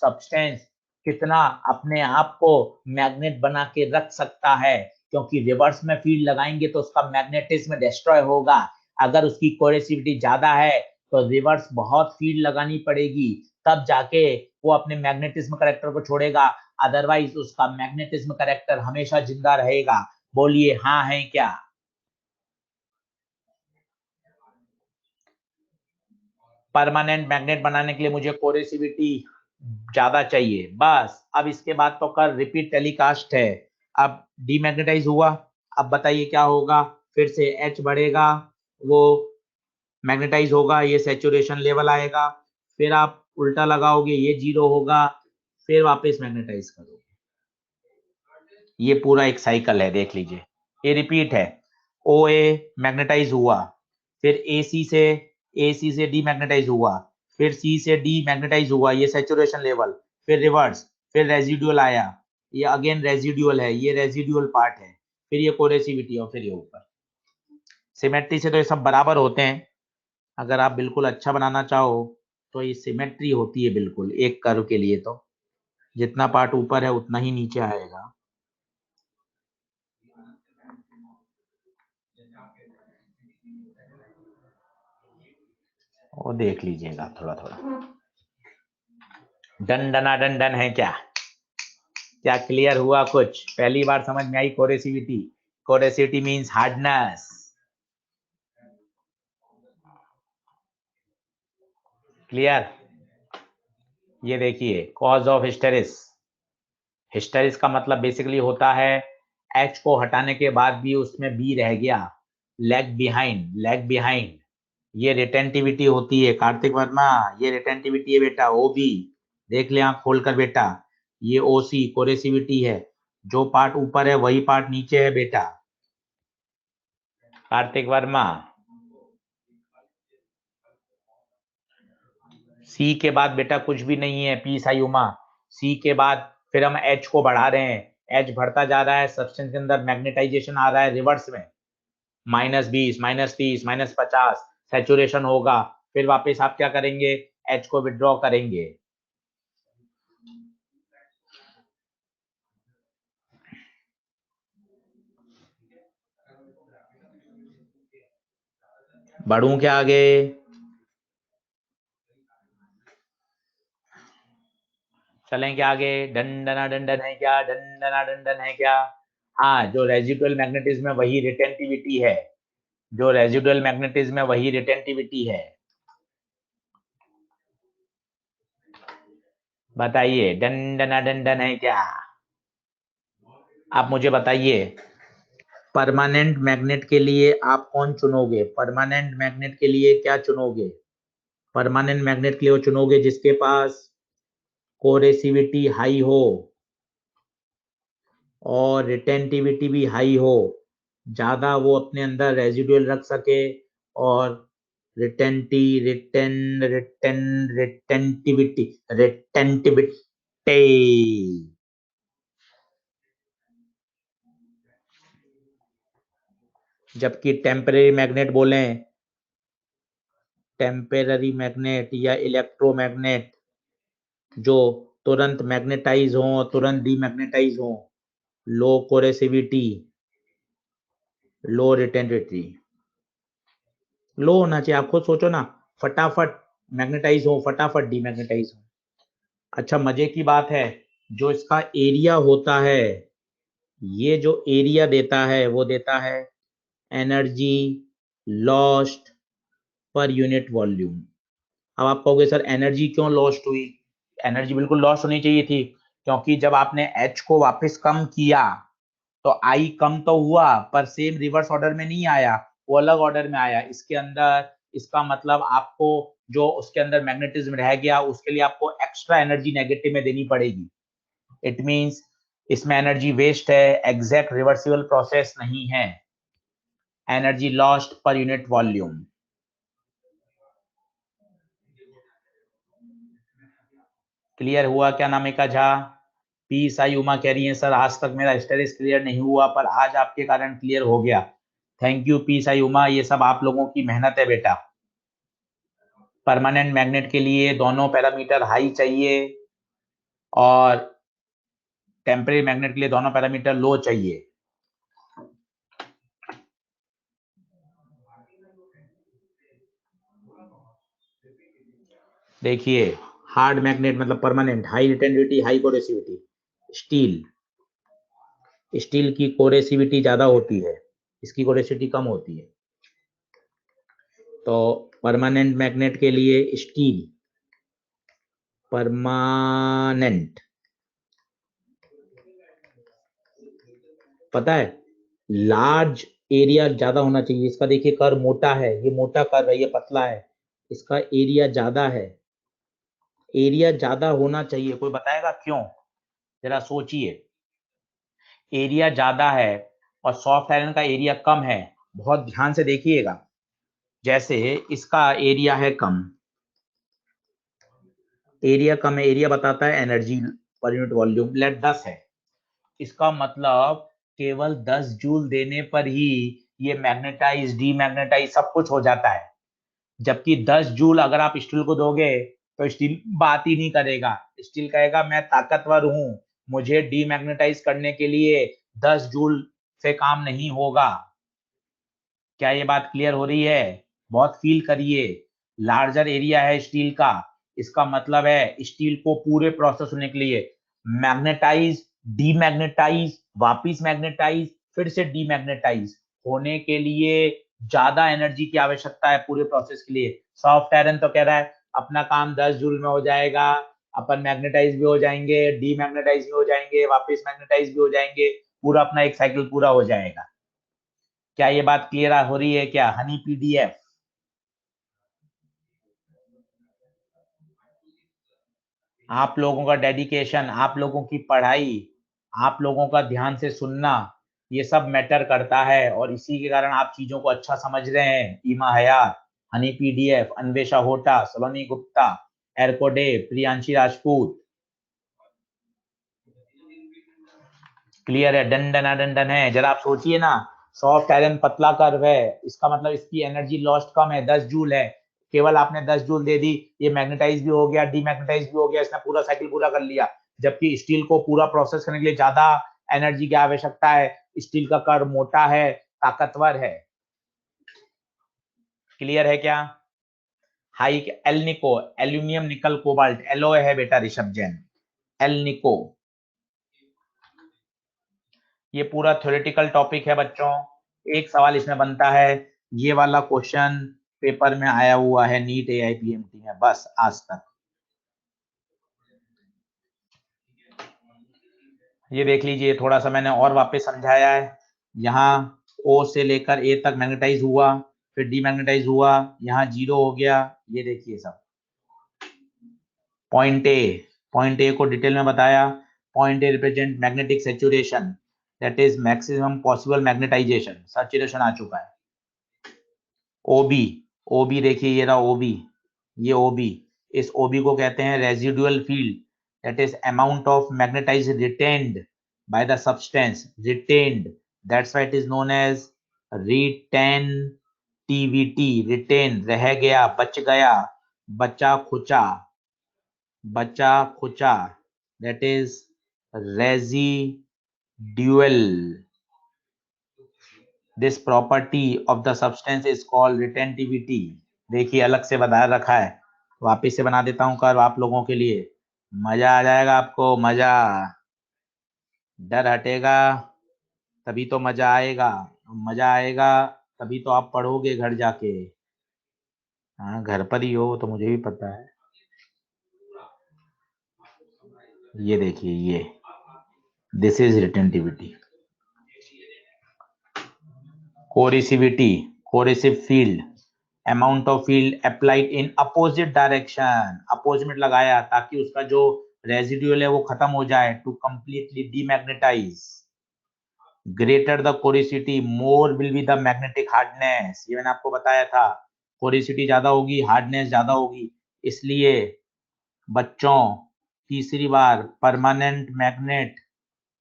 सब्सटेंस कितना अपने आप को मैग्नेट बना के रख सकता है, क्योंकि रिवर्स में फील्ड लगाएंगे तो उसका मैग्नेटिज्म डिस्ट्रॉय होगा। अगर उसकी कोरेसिविटी ज्यादा है तो रिवर्स बहुत फील्ड लगानी पड़ेगी, तब जाके वो अपने मैग्नेटिज्म करेक्टर को छोड़ेगा, अदरवाइज उसका मैग्नेटिज्म करेक्टर हमेशा जिंदा रहेगा। बोलिए हाँ है क्या? परमानेंट मैग्नेट बनाने के लिए मुझे कोरेसिविटी ज्यादा चाहिए। बस अब इसके बाद तो कर रिपीट टेलीकास्ट है। अब डीमैग्नेटाइज हुआ, अब बताइए क्या होगा? फिर से H बढ़ेगा, वो मैग्नेटाइज होगा, ये सैचुरेशन लेवल आएगा, फिर आप उल्टा लगाओगे, ये 0 होगा, फिर वापस मैग्नेटाइज करोगे। ये पूरा एक साइकिल है, देख लीजिए, ये रिपीट है। OA मैग्नेटाइज हुआ, फिर AC से डीमैग्नेटाइज हुआ, फिर C से डीमैग्नेटाइज हुआ, ये सैचुरेशन लेवल, फिर रिवर्स, फिर रेजिडुअल आया, ये अगेन रेजिडुअल है, ये रेजिडुअल पार्ट है, फिर ये कोरेसिविटी और फिर ये ऊपर। सिमेट्री से तो ये सब बराबर होते हैं। अगर आप बिल्कुल अच्छा बनाना चाहो तो ये सिमेट्री होती है बिल्कुल एक कर्व के लिए, तो जितना पार्ट ऊपर है उतना ही नीचे आएगा। वो देख लीजिएगा थोड़ा थोड़ा। डन डना डन डन है क्या? क्या क्लियर हुआ? कुछ पहली बार समझ में आई कोरेसिविटी? कोरेसिविटी मींस हार्डनेस। क्लियर? ये देखिए कॉज ऑफ हिस्टेरिस, हिस्टेरिस का मतलब बेसिकली होता है H को हटाने के बाद भी उसमें B रह गया, लैग बिहाइंड, लैग बिहाइंड। ये रिटेंटिविटी होती है कार्तिक वर्मा, ये रिटेंटिविटी है बेटा, OB। देख ले आंख खोलकर बेटा, ये OC कोरेसिविटी है, जो पार्ट ऊपर है वही पार्ट नीचे है बेटा। कार्तिक वर्मा, सी के बाद बेटा कुछ भी नहीं है, पी साई उमा। सी के बाद फिर हम H को बढ़ा रहे हैं, एच बढ़ता जा रहा है, सब्सटेंस के अंदर मैग्नेटाइजेशन आ रहा है रिवर्स में, -20, -30, -50 सैचुरेशन होगा, फिर वापस आप क्या करेंगे, एच को विड्रॉ करेंगे। बढ़ूं क्या आगे, चलें क्या आगे, डंडना डंडन है क्या, डंडना डंडन है क्या। हाँ, जो रेजिडुअल मैग्नेटिज्म है वही रिटेंटिविटी है, जो रेजिडुअल मैग्नेटिज्म है वही रिटेंटिविटी है। बताइए डंडना डंडन है क्या, आप मुझे बताइए। परमानेंट मैग्नेट के लिए आप कौन चुनोगे, परमानेंट मैग्नेट के लिए क्या चुनोगे, परमानेंट मैग्नेट के लिए वो चुनोगे जिसके पास कोरेसिविटी हाई हो और रिटेंटिविटी भी हाई हो, ज्यादा वो अपने अंदर रेजिडुअल रख सके, और रिटेंटिविटी जबकि टेम्परेरी मैग्नेट बोलें, टेम्परेरी मैग्नेट या इलेक्ट्रोमैग्नेट जो तुरंत मैग्नेटाइज हो तुरंत डीमैग्नेटाइज हो, लो कोरेसिविटी, लो रिटेंटिविटी, लो होना चाहिए। आप खुद सोचो ना, फटाफट मैग्नेटाइज हो फटाफट डीमैग्नेटाइज हो। अच्छा, मजे की बात है, जो इसका एरिया होता है, ये जो एरिया देता है वो देता है एनर्जी लॉस्ट पर यूनिट वॉल्यूम। अब आप कहोगे सर एनर्जी क्यों लॉस्ट हुई, एनर्जी बिल्कुल लॉस्ट होनी चाहिए थी, क्योंकि जब आपने एच को वापस कम किया तो आई कम तो हुआ पर सेम रिवर्स ऑर्डर में नहीं आया, वो अलग ऑर्डर में आया इसके अंदर। इसका मतलब आपको जो उसके अंदर मैग्नेटिज्म रह गया उसके लिए आपको एक्स्ट्रा एनर्जी नेगेटिव में देनी पड़ेगी। इट मींस इसमें एनर्जी वेस्ट है, एग्जैक्ट रिवर्सिबल प्रोसेस नहीं है। एनर्जी लॉस्ट पर यूनिट वॉल्यूम। क्लियर हुआ क्या नामिका झा, पी साई उमा कह रही है सर आज तक मेरा स्टेरिस क्लियर नहीं हुआ पर आज आपके कारण क्लियर हो गया। Thank U P Sai Uma, ये सब आप लोगों की मेहनत है बेटा। परमानेंट मैग्नेट के लिए दोनों पैरामीटर हाई चाहिए और टेम्परेरी मैग्नेट के लिए दोनों पैरामीटर लो चाहिए। देखिए, हार्ड मैग्नेट मतलब permanent, high retentivity high coercivity, steel, steel की कोरेसिविटी ज्यादा होती है, इसकी कोरेसिविटी कम होती है। तो परमानेंट मैग्नेट के लिए स्टील, परमानेंट, पता है लार्ज एरिया ज्यादा होना चाहिए। इसका देखिए कर्व मोटा है, ये मोटा कर्व है, ये पतला है, इसका एरिया ज्यादा है, एरिया ज्यादा होना चाहिए। कोई बताएगा क्यों, जरा सोचिए। एरिया ज्यादा है और सॉफ्ट आयरन का एरिया कम है, बहुत ध्यान से देखिएगा। जैसे इसका एरिया है कम, एरिया कम है, एरिया बताता है एनर्जी पर यूनिट वॉल्यूम, लेट 10 है, इसका मतलब केवल 10 जूल देने पर ही ये मैग्नेटाइज डीमैग्नेटाइज सब कुछ हो जाता है। जबकि 10 जूल अगर आप स्टील को दोगे तो स्टील बात ही नहीं करेगा, स्टील कहेगा मैं ताकतवर हूं, मुझे डीमैग्नेटाइज करने के लिए 10 जूल से काम नहीं होगा। क्या ये बात क्लियर हो रही है, बहुत फील करिए। लार्जर एरिया है स्टील का, इसका मतलब है स्टील को पूरे प्रोसेस होने के लिए मैग्नेटाइज डीमैग्नेटाइज वापिस मैग्नेटाइज फिर से डीमैग्नेटाइज होने के लिए ज्यादा एनर्जी की आवश्यकता है पूरे प्रोसेस के लिए। सॉफ्ट आयरन तो कह रहा है अपना काम 10 जूल में हो जाएगा, अपन मैग्नेटाइज भी हो जाएंगे डीमैग्नेटाइज भी हो जाएंगे वापिस मैग्नेटाइज भी हो जाएंगे, पूरा अपना एक साइकिल पूरा हो जाएगा। क्या ये बात क्लियर हो रही है क्या हनी पीडीएफ। आप लोगों का डेडिकेशन, आप लोगों की पढ़ाई, आप लोगों का ध्यान से सुनना, ये सब मैटर करता है और इसी के कारण आप चीजों को अच्छा समझ रहे हैं। ईमा हयात, हनी पीडीएफ, अन्वेषा होटा, सलोनी गुप्ता, एरकोडे, प्रियांशी राजपूत। क्लियर है? डन डना डन डन है। जरा आप सोचिए ना, सॉफ्ट आयरन पतला कर्व है, इसका मतलब इसकी एनर्जी लॉस्ट कम है, 10 जूल है। केवल आपने 10 जूल दे दी, ये मैग्नेटाइज भी हो गया, डीमैग्नेटाइज भी हो गया, इसने पूरा साइकिल पूरा कर लिया। जबकि स्टील को पूरा प्रोसेस करने के लिए ज्यादा एनर्जी की आवश्यकता है। स्टील का कर्व मोटा है, ताकतवर है। क्लियर है क्या? हाई एल निको, एल्यूमिनियम निकल कोबाल्ट, एलॉय है बेटा ऋषभ जैन, एल निको। ये पूरा थ्योरेटिकल टॉपिक है बच्चों। एक सवाल इसमें बनता है, ये वाला क्वेश्चन पेपर में आया हुआ है नीट AIPMT में, बस आज तक। ये देख लीजिए, थोड़ा सा मैंने और वापस समझाया है। यहाँ O से लेकर A तक मैग्नेटाइज हुआ, फिर डीमैग्नेटाइज हुआ, यहाँ 0 हो गया। ये देखिए सब पॉइंट ए को डिटेल में बताया। Point A represent magnetic saturation, that is maximum possible magnetization, saturation आ चुका है। ओबी देखिए, ये रहा ओबी, ये ओबी, इस ओबी को कहते हैं residual field, that is amount of magnetize retained by the substance, retained, that's why it is known as retentivity. Retain, रह गया, बच गया, बचा खुचा, बचा खुचा, that is residual. This property of the substance is called retentivity. देखिए अलग से बता रखा है, वापिस से बना देता हूं कर्व आप लोगों के लिए, मजा आ जाएगा आपको, मजा, डर हटेगा तभी तो मजा आएगा, मजा आएगा तभी तो आप पढ़ोगे घर जाके। हाँ घर पर ही हो तो मुझे भी पता है। ये देखिए, ये this is retentivity. Coercivity, coercive field, amount of field applied in opposite direction, opposite लगाया ताकि उसका जो रेजिड्यूल है वो खत्म हो जाए, to completely demagnetize. Greater the coercivity more will be the magnetic hardness, ये मैंने आपको बताया था, कोरिसिटी ज्यादा होगी, हार्डनेस ज्यादा होगी। इसलिए बच्चों तीसरी बार परमानेंट मैग्नेट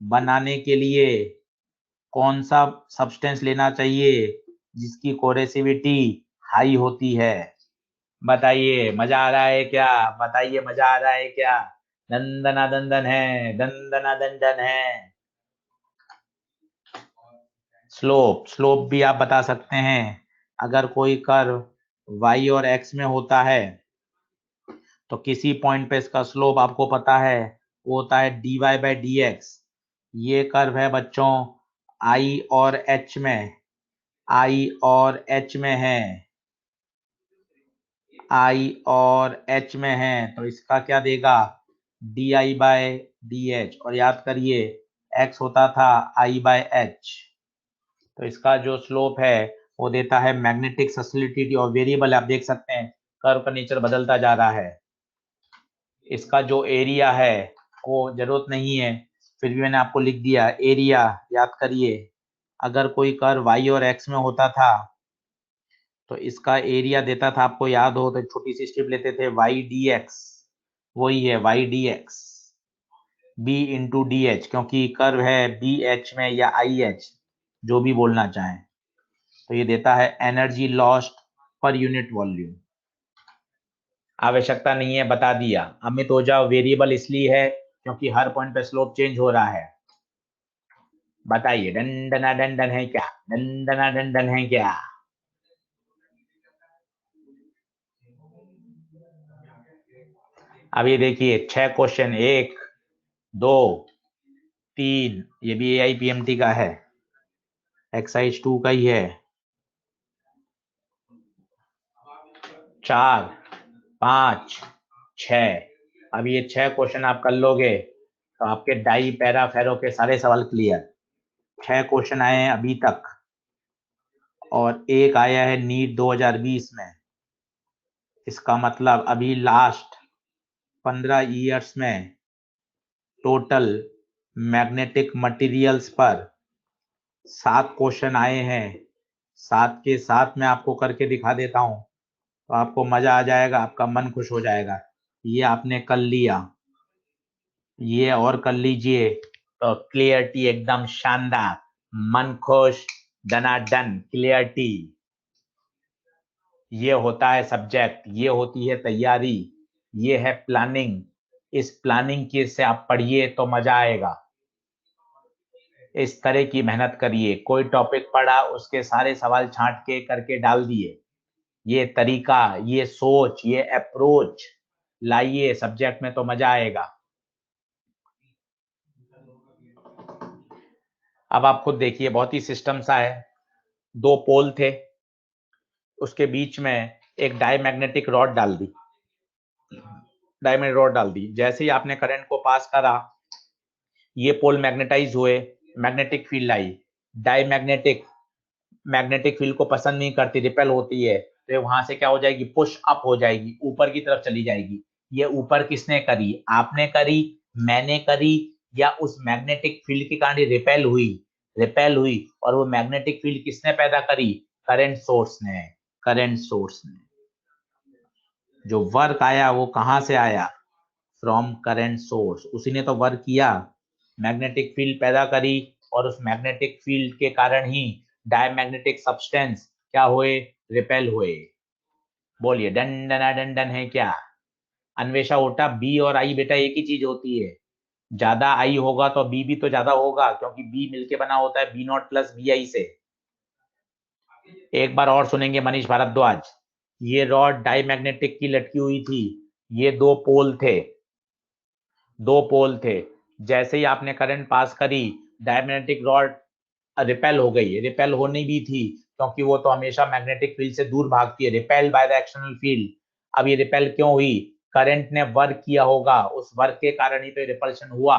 बनाने के लिए कौन सा सब्सटेंस लेना चाहिए जिसकी कोरेसिविटी हाई होती है? बताइए मजा आ रहा है क्या? बताइए मजा आ रहा है क्या? दंदना दंदन है, दंदना दंदन है। स्लोप भी आप बता सकते हैं। अगर कोई कर्व y और x में होता है तो किसी पॉइंट पे इसका स्लोप आपको पता है, वो होता है dy/dx। ये कर्व है बच्चों I और H में, I और H में है, I और H में है, तो इसका क्या देगा, di/dh। और याद करिए x होता था I/h, तो इसका जो स्लोप है वो देता है मैग्नेटिक सस्टेनिटी। और वेरिएबल आप देख सकते हैं, कर्व का नेचर बदलता जा रहा है। इसका जो एरिया है वो जरूरत नहीं है, फिर भी मैंने आपको लिख दिया एरिया। याद करिए, अगर कोई कर्व y और x में होता था तो इसका एरिया देता था, आपको याद हो तो छोटी सी स्ट्रिप लेते थे y dx, वही है y dx, b into D H, क्योंकि कर्व है बी एच में या आई एच, जो भी बोलना चाहें। तो ये देता है एनर्जी लॉस्ट पर यूनिट वॉल्यूम। आवश्यकता नहीं है, बता दिया। अमित ओझा वेरिएबल इसलिए है क्योंकि हर पॉइंट पे स्लोप चेंज हो रहा है। बताइए दंडना दंडन है क्या? दंडना दंडन है क्या? अभी देखिए 6 क्वेश्चन, 1 2 3, ये भी AIPMT का है, एक्सरसाइज 2 का ही है, 4 5 6। अब ये 6 क्वेश्चन आप कर लोगे तो आपके डाई पैरा फेरो के सारे सवाल क्लियर। 6 क्वेश्चन आए हैं अभी तक, और एक आया है नीट 2020 में। इसका मतलब अभी लास्ट 15 ईयर्स में टोटल मैग्नेटिक मटेरियल्स पर 7 क्वेश्चन आए हैं। 7 के 7 मैं आपको करके दिखा देता हूं, तो आपको मजा आ जाएगा, आपका मन खुश हो जाएगा। ये आपने कर लिया, ये और कर लीजिए, तो क्लियरिटी एकदम शानदार, मन खुश, दनादन, क्लियरिटी। ये होता है सब्जेक्ट, ये होती है तैयारी, ये है प्लानिंग। इस प्लानिंग के से आप पढ़िए तो मजा आएगा। इस तरह की मेहनत करिए। कोई टॉपिक पढ़ा, उसके सारे सवाल छांट के करके डाल दिए। ये तरीका, ये सोच, ये अप्रोच लाइए सब्जेक्ट में तो मजा आएगा। अब आप खुद देखिए, बहुत ही सिस्टम सा है। दो पोल थे, उसके बीच में एक डायमैग्नेटिक रॉड डाल दी। डायमैग्नेटिक रॉड डाल दी, जैसे ही आपने करंट को पास करा, ये पोल मैग्नेटाइज हुए, magnetic field I. Diamagnetic magnetic field को पसंद नहीं करती, रिपेल होती है, तो वहां से क्या हो जाएगी, पुश अप हो जाएगी, ऊपर की तरफ चली जाएगी। ये ऊपर किसने करी, आपने करी, मैंने करी, या उस मैग्नेटिक फील्ड के कारण रिपेल हुई? रिपेल हुई। और वो मैग्नेटिक फील्ड किसने पैदा करी? करंट सोर्स ने। करंट सोर्स ने। जो वर्क आया वो कहां से आया? From current source. उसी ने तो वर्क किया, मैग्नेटिक फील्ड पैदा करी, और उस मैग्नेटिक फील्ड के कारण ही डायमैग्नेटिक सब्सटेंस क्या हुए, रिपेल हुए। बोलिए, डंडना डंडन है क्या? अन्वेषा उल्टा, बी और आई बेटा एक ही चीज होती है। ज्यादा आई होगा तो बी भी तो ज्यादा होगा, क्योंकि बी मिलके बना होता है B naught plus B I से। एक बार और सुनेंगे मनीष भारद्वाज। ये रॉड डायमैग्नेटिक की लटकी हुई थी, ये दो पोल थे, दो पोल थे। जैसे ही आपने करंट पास करी, डायमैग्नेटिक रॉड रिपेल हो गई। रिपेल होनी भी थी, क्योंकि वो तो हमेशा मैग्नेटिक फील्ड से दूर भागती है, repel by the external field. अब ये रिपेल क्यों हुई? करंट ने वर्क किया होगा, उस वर्क के कारण ही तो रिपल्शन हुआ।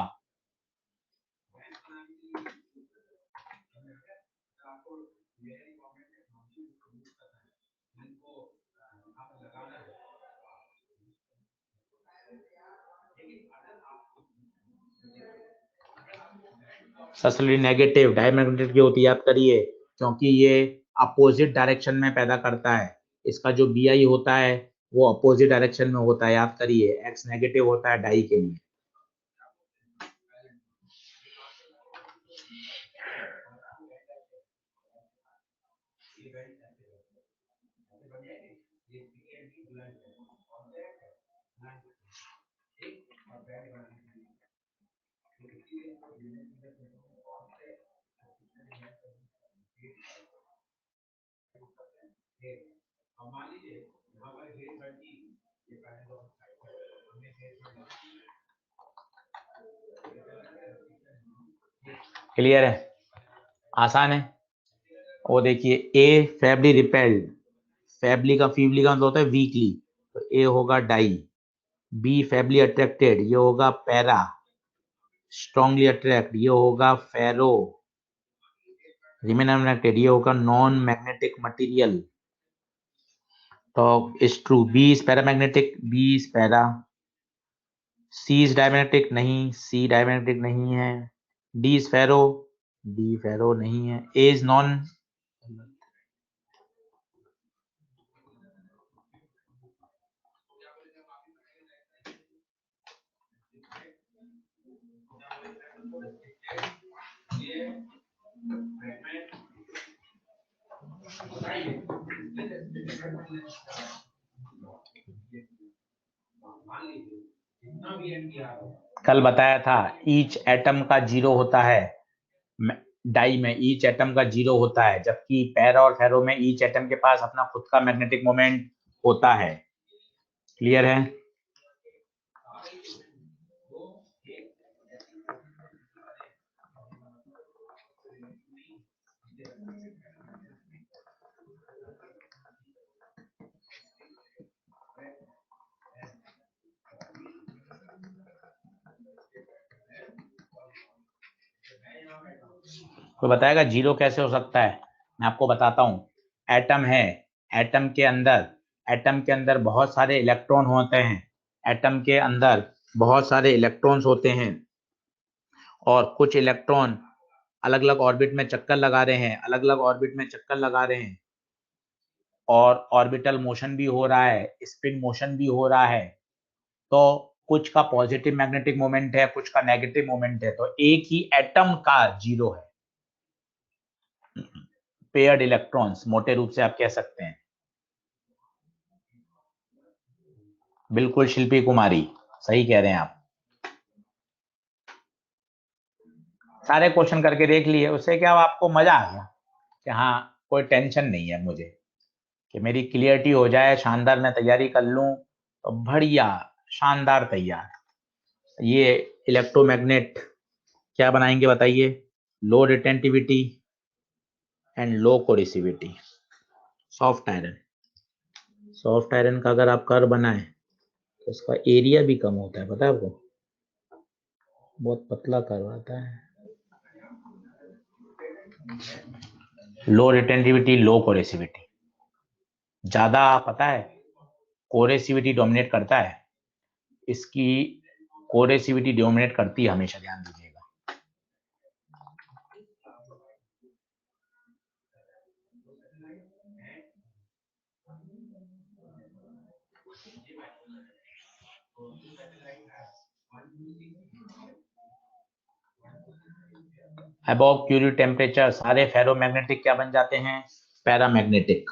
सबसे नेगेटिव डायमैग्नेटिक की होती है, याद करिए, क्योंकि ये अपोजिट डायरेक्शन में पैदा करता है। इसका जो बी आई होता है वो अपोजिट डायरेक्शन में होता है, याद करिए, एक्स नेगेटिव होता है डाई के लिए। क्लियर है? आसान है। वो देखिए, ए फेबली रिपेल्ड, फेबली का फीबली का मतलब होता है वीकली, तो ए होगा डाई। बी फेबली अट्रैक्टेड, ये होगा पैरा। स्ट्रांगली अट्रैक्ट, ये होगा फेरो। रिमेन अनकनेक्टेड, ये होगा नॉन मैग्नेटिक मटेरियल। तो is true, B is paramagnetic, B is para. C is diamagnetic, नहीं, सी डायमैग्नेटिक नहीं है। D is ferro, D ferro नहीं है। ए इज नॉन, कल बताया था ईच एटम का जीरो होता है, डाई में ईच एटम का जीरो होता है, जबकि पैरा और फेरो में ईच एटम के पास अपना खुद का मैग्नेटिक मोमेंट होता है। क्लियर है? कोई बताएगा जीरो कैसे हो सकता है? मैं आपको बताता हूं। एटम है, एटम के अंदर, एटम के अंदर बहुत सारे इलेक्ट्रॉन होते हैं, एटम के अंदर बहुत सारे इलेक्ट्रॉन्स होते हैं, और कुछ इलेक्ट्रॉन अलग अलग ऑर्बिट में चक्कर लगा रहे हैं, अलग अलग ऑर्बिट में चक्कर लगा रहे हैं, और ऑर्बिटल मोशन भी हो रहा है, स्पिन मोशन भी हो रहा है। तो कुछ का पॉजिटिव मैग्नेटिक मोमेंट है, कुछ का नेगेटिव मोमेंट है, तो एक ही एटम का जीरो है, पेयर्ड इलेक्ट्रॉन्स मोटे रूप से आप कह सकते हैं। बिल्कुल शिल्पी कुमारी, सही कह रहे हैं आप। सारे क्वेश्चन करके देख लिए, उससे क्या आपको मजा आ गया कि हाँ कोई टेंशन नहीं है मुझे, कि मेरी क्लियरिटी हो जाए, शानदार मैं तैयारी कर लूं तो बढ़िया शानदार तैयार। ये इलेक्ट्रोमैग्नेट क्या बनाएंगे बताइए? Low retentivity and low coercivity. Soft iron, soft iron का अगर आप कर्व बनाए तो उसका एरिया भी कम होता है, पता है आपको? बहुत पतला कर्व आता है। लो रिटेंटिविटी, लो कोरेसिविटी। ज्यादा पता है कोरेसिविटी डोमिनेट करता है, इसकी कोरेसिविटी डोमिनेट करती है हमेशा, ध्यान दीजिएगा। अबव क्यूरी टेम्परेचर सारे फेरोमैग्नेटिक क्या बन जाते हैं? पैरामैग्नेटिक।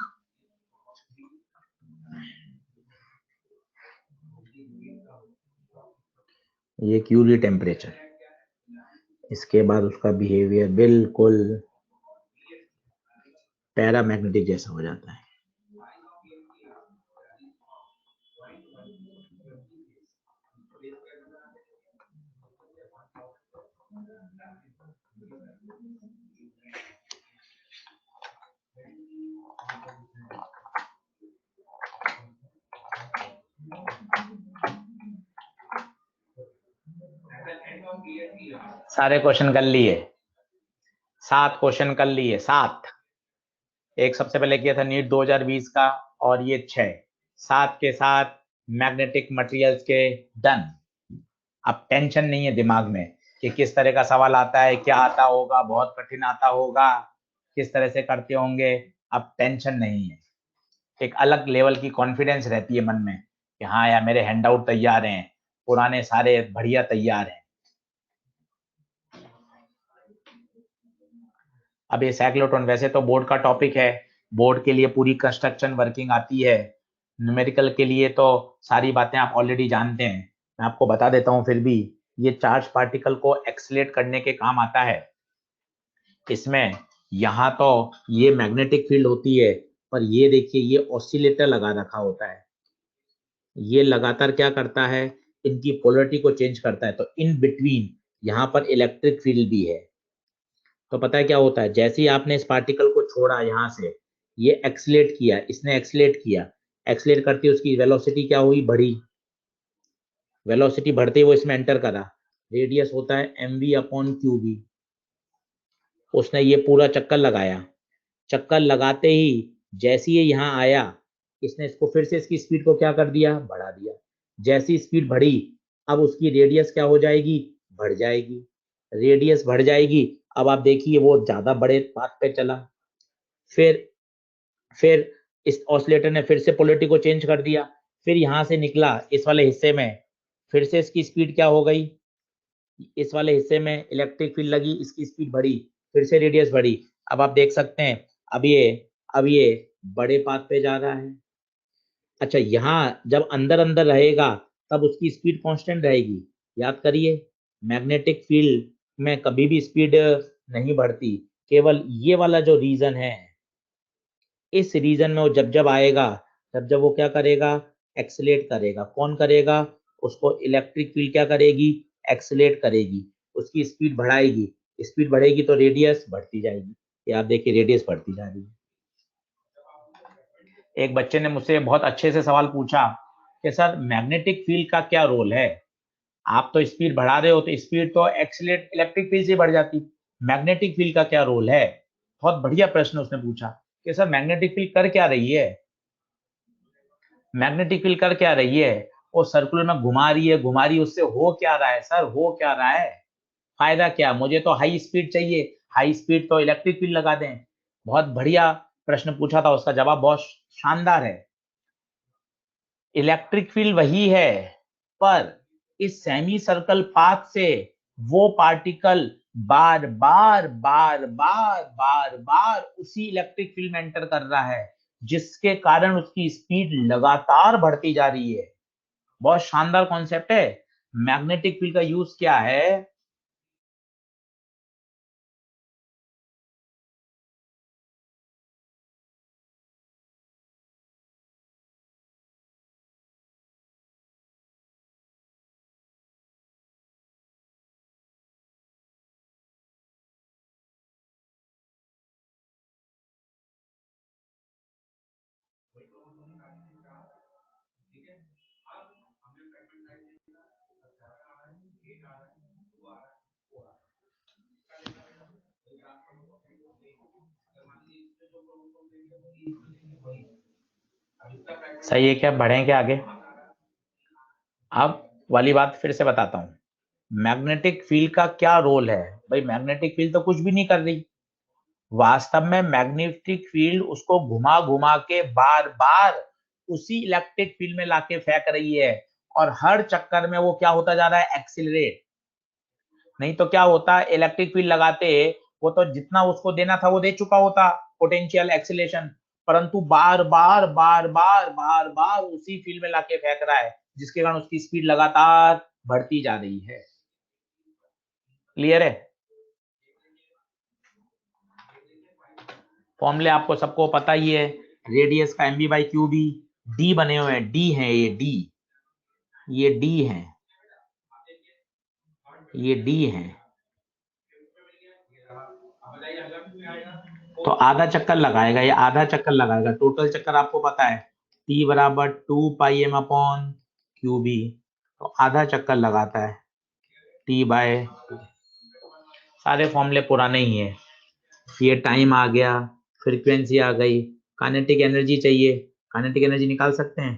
ये क्यूरी टेम्परेचर, इसके बाद उसका बिहेवियर बिल्कुल पैरामैग्नेटिक जैसा हो जाता है। सारे क्वेश्चन कर लिए, 7 क्वेश्चन कर लिए, 7। एक सबसे पहले किया था नीट 2020 का, और ये 6, 7 के साथ मैग्नेटिक मटेरियल्स के डन। अब टेंशन नहीं है दिमाग में कि किस तरह का सवाल आता है, क्या आता होगा, बहुत कठिन आता होगा, किस तरह से करते होंगे, अब टेंशन नहीं है। एक अलग लेवल की कॉन्फिडेंस रहती है मन में कि हाँ यार मेरे हैंडआउट तैयार हैं, पुराने सारे बढ़िया तैयार हैं। अब ये साइक्लोट्रॉन वैसे तो बोर्ड का टॉपिक है, बोर्ड के लिए पूरी कंस्ट्रक्शन वर्किंग आती है, न्यूमेरिकल के लिए तो सारी बातें आप ऑलरेडी जानते हैं, मैं आपको बता देता हूँ फिर भी। ये चार्ज पार्टिकल को एक्सलेट करने के काम आता है। इसमें यहाँ तो ये मैग्नेटिक फील्ड होती है, पर ये देखिए ये ऑसिलेटर लगा रखा होता है, ये लगातार क्या करता है, इनकी पोलरिटी को चेंज करता है, तो इन बिटवीन यहाँ पर इलेक्ट्रिक फील्ड भी है। तो पता है क्या होता है, जैसे ही आपने इस पार्टिकल को छोड़ा यहाँ से, ये एक्सलेट किया, इसने एक्सलेट किया, एक्सलेट करती उसकी वेलोसिटी क्या हुई, बढ़ी। वेलोसिटी बढ़ते ही वो इसमें एंटर करा, रेडियस होता है mv/qb। उसने ये पूरा चक्कर लगाया, चक्कर लगाते ही जैसे ये यहाँ आया, इसने इसको फिर से इसकी स्पीड को क्या कर दिया, बढ़ा दिया। जैसी स्पीड बढ़ी, अब उसकी रेडियस क्या हो जाएगी, बढ़ जाएगी। रेडियस बढ़ जाएगी, अब आप देखिए वो ज्यादा बड़े पाथ पे चला। फिर इस ऑसिलेटर ने फिर से पोलरिटी को चेंज कर दिया, फिर यहाँ से निकला इस वाले हिस्से में, फिर से इसकी स्पीड क्या हो गई, इस वाले हिस्से में इलेक्ट्रिक फील्ड लगी, इसकी स्पीड बढ़ी, फिर से रेडियस बढ़ी। अब आप देख सकते हैं अब ये बड़े पाथ पे जा रहा है। अच्छा, यहाँ जब अंदर अंदर रहेगा तब उसकी स्पीड कांस्टेंट रहेगी। याद करिए, मैग्नेटिक फील्ड में कभी भी स्पीड नहीं बढ़ती, केवल ये वाला जो रीजन है, इस रीजन में वो जब जब आएगा तब जब वो क्या करेगा, एक्सलेट करेगा। कौन करेगा, उसको इलेक्ट्रिक फील्ड क्या करेगी, एक्सलेट करेगी, उसकी स्पीड बढ़ाएगी। स्पीड बढ़ेगी तो रेडियस बढ़ती जाएगी। ये आप देखिए रेडियस बढ़ती जा रही है। एक बच्चे ने मुझसे बहुत अच्छे से सवाल पूछा कि सर मैग्नेटिक फील्ड का क्या रोल है, आप तो स्पीड बढ़ा रहे हो तो स्पीड तो एक्सलेट इलेक्ट्रिक फील्ड से बढ़ जाती, मैग्नेटिक फील्ड का क्या रोल है। बहुत बढ़िया प्रश्न उसने पूछा कि सर मैग्नेटिक फील्ड कर क्या रही है, मैग्नेटिक फील्ड कर क्या रही है, वो सर्कुलर में घुमा रही है, घुमा रही है, उससे हो क्या रहा है सर, हो क्या रहा है, फायदा क्या, मुझे तो हाई स्पीड चाहिए, हाई स्पीड तो इलेक्ट्रिक फील्ड लगा दें। बहुत बढ़िया प्रश्न पूछा था, उसका जवाब बहुत शानदार है। इलेक्ट्रिक फील्ड वही है, पर इस सेमी सर्कल पाथ से वो पार्टिकल बार बार बार बार बार बार उसी इलेक्ट्रिक फील्ड में एंटर कर रहा है, जिसके कारण उसकी स्पीड लगातार बढ़ती जा रही है। बहुत शानदार कॉन्सेप्ट है। मैग्नेटिक फील्ड का यूज क्या है? सही है क्या? बढ़ें क्या आगे? अब वाली बात फिर से बताता हूं। मैग्नेटिक फील्ड का क्या रोल है? भाई मैग्नेटिक फील्ड तो कुछ भी नहीं कर रही। वास्तव में मैग्नेटिक फील्ड उसको घुमा घुमा के बार बार उसी इलेक्ट्रिक फील्ड में लाके फेंक रही है, और हर चक्कर में वो क्या होता जा रहा है? एक्सिलरेट। नहीं तो क्या होता, इलेक्ट्रिक फील्ड लगाते वो तो जितना उसको देना था वो दे चुका होता, पोटेंशियल एक्सीलरेशन, परंतु बार बार बार बार बार बार उसी फील्ड में लाके फेंक रहा है, जिसके कारण उसकी स्पीड लगातार बढ़ती जा रही है। क्लियर है? फॉर्मूले आपको सबको पता ही है। रेडियस का एमबी बाई क्यूबी, डी बने हुए हैं, डी है ये, डी, ये डी है, ये डी है। तो आधा चक्कर लगाएगा, ये आधा चक्कर लगाएगा। टोटल चक्कर आपको पता है टी बराबर 2 पाई एम अपॉन क्यू बी, तो आधा चक्कर लगाता है टी बाय। सारे फॉर्मूले पुराने ही है। ये टाइम आ गया, फ्रीक्वेंसी आ गई, काइनेटिक एनर्जी चाहिए, काइनेटिक एनर्जी निकाल सकते हैं।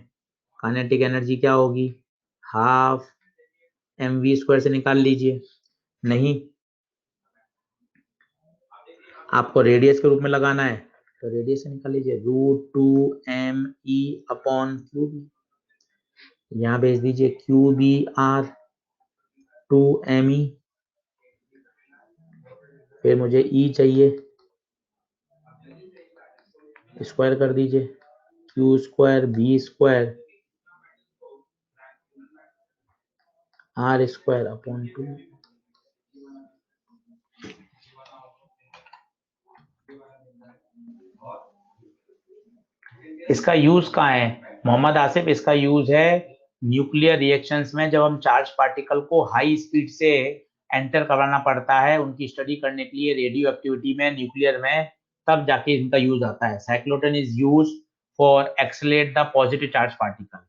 काइनेटिक एनर्जी क्या होगी? हाफ एम वी स्क्वायर से निकाल लीजिए। नहीं, आपको रेडियस के रूप में लगाना है तो रेडियस से निकाल लीजिए, √2 me अपॉन क्यू बी। यहाँ भेज दीजिए क्यू बी आर 2 me, फिर मुझे ई चाहिए, स्क्वायर कर दीजिए, Q square B square R square upon 2। इसका यूज कहाँ है मोहम्मद आसिफ? इसका यूज है न्यूक्लियर रिएक्शंस में, जब हम चार्ज पार्टिकल को हाई स्पीड से एंटर करवाना पड़ता है उनकी स्टडी करने के लिए रेडियो एक्टिविटी में, न्यूक्लियर में, तब जाके इनका यूज आता है। Cyclotron is use for accelerate the positive charge particle.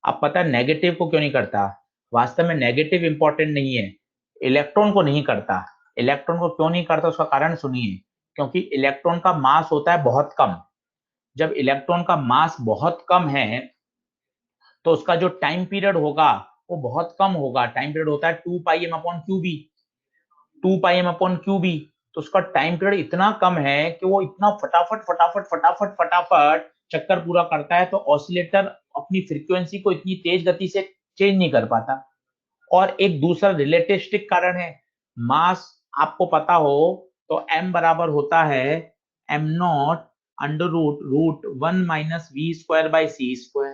अब पता है नेगेटिव को क्यों नहीं करता? वास्तव में नेगेटिव इंपॉर्टेंट नहीं है, इलेक्ट्रॉन को नहीं करता। इलेक्ट्रॉन को क्यों नहीं करता उसका कारण सुनिए। क्योंकि इलेक्ट्रॉन का मास होता है बहुत कम। जब इलेक्ट्रॉन का मास बहुत कम है तो उसका जो टाइम पीरियड होगा वो बहुत कम होगा। टाइम पीरियड होता है 2 पाई एम अपॉन क्यू बी, 2 पाई एम अपॉन क्यू बी। तो उसका टाइम पीरियड इतना कम है कि वो इतना फटाफट फटाफट फटाफट फटाफट चक्कर पूरा करता है, तो ऑसिलेटर अपनी फ्रीक्वेंसी को इतनी तेज गति से चेंज नहीं कर पाता। और एक दूसरा रिलेटिविस्टिक कारण है, मास आपको पता हो तो m बराबर होता है m0 under root root 1 - v² / c²।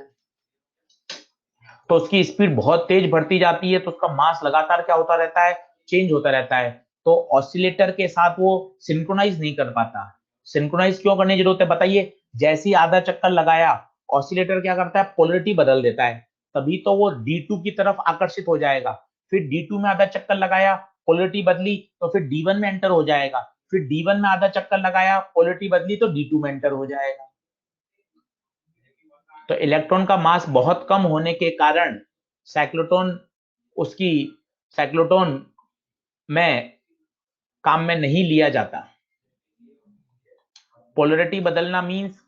तो उसकी स्पीड बहुत तेज बढ़ती जाती है, तो उसका मास लगातार क्या होता रहता है? चेंज होता रहता है। तो ऑसिलेटर के साथ वो सिंक्रोनाइज नहीं कर पाता। सिंक्रोनाइज क्यों करने की जरूरत है बताइए? जैसे ही आधा चक्कर लगाया, ऑसिलेटर क्या करता है? पोलरिटी बदल देता है, तभी तो वो D2 की तरफ आकर्षित हो जाएगा। फिर D2 में आधा चक्कर लगाया, पोलरिटी बदली, तो फिर D1 में एंटर हो जाएगा। फिर D1 में आधा चक्कर लगाया, पोलरिटी बदली, तो D2 में एंटर हो जाएगा। तो इलेक्ट्रॉन का मास बहुत कम होने के कारण साइक्लोट्रॉन उसकी साइक्लोट्रॉन में काम में नहीं लिया जाता। पोलरिटी बदलना मींस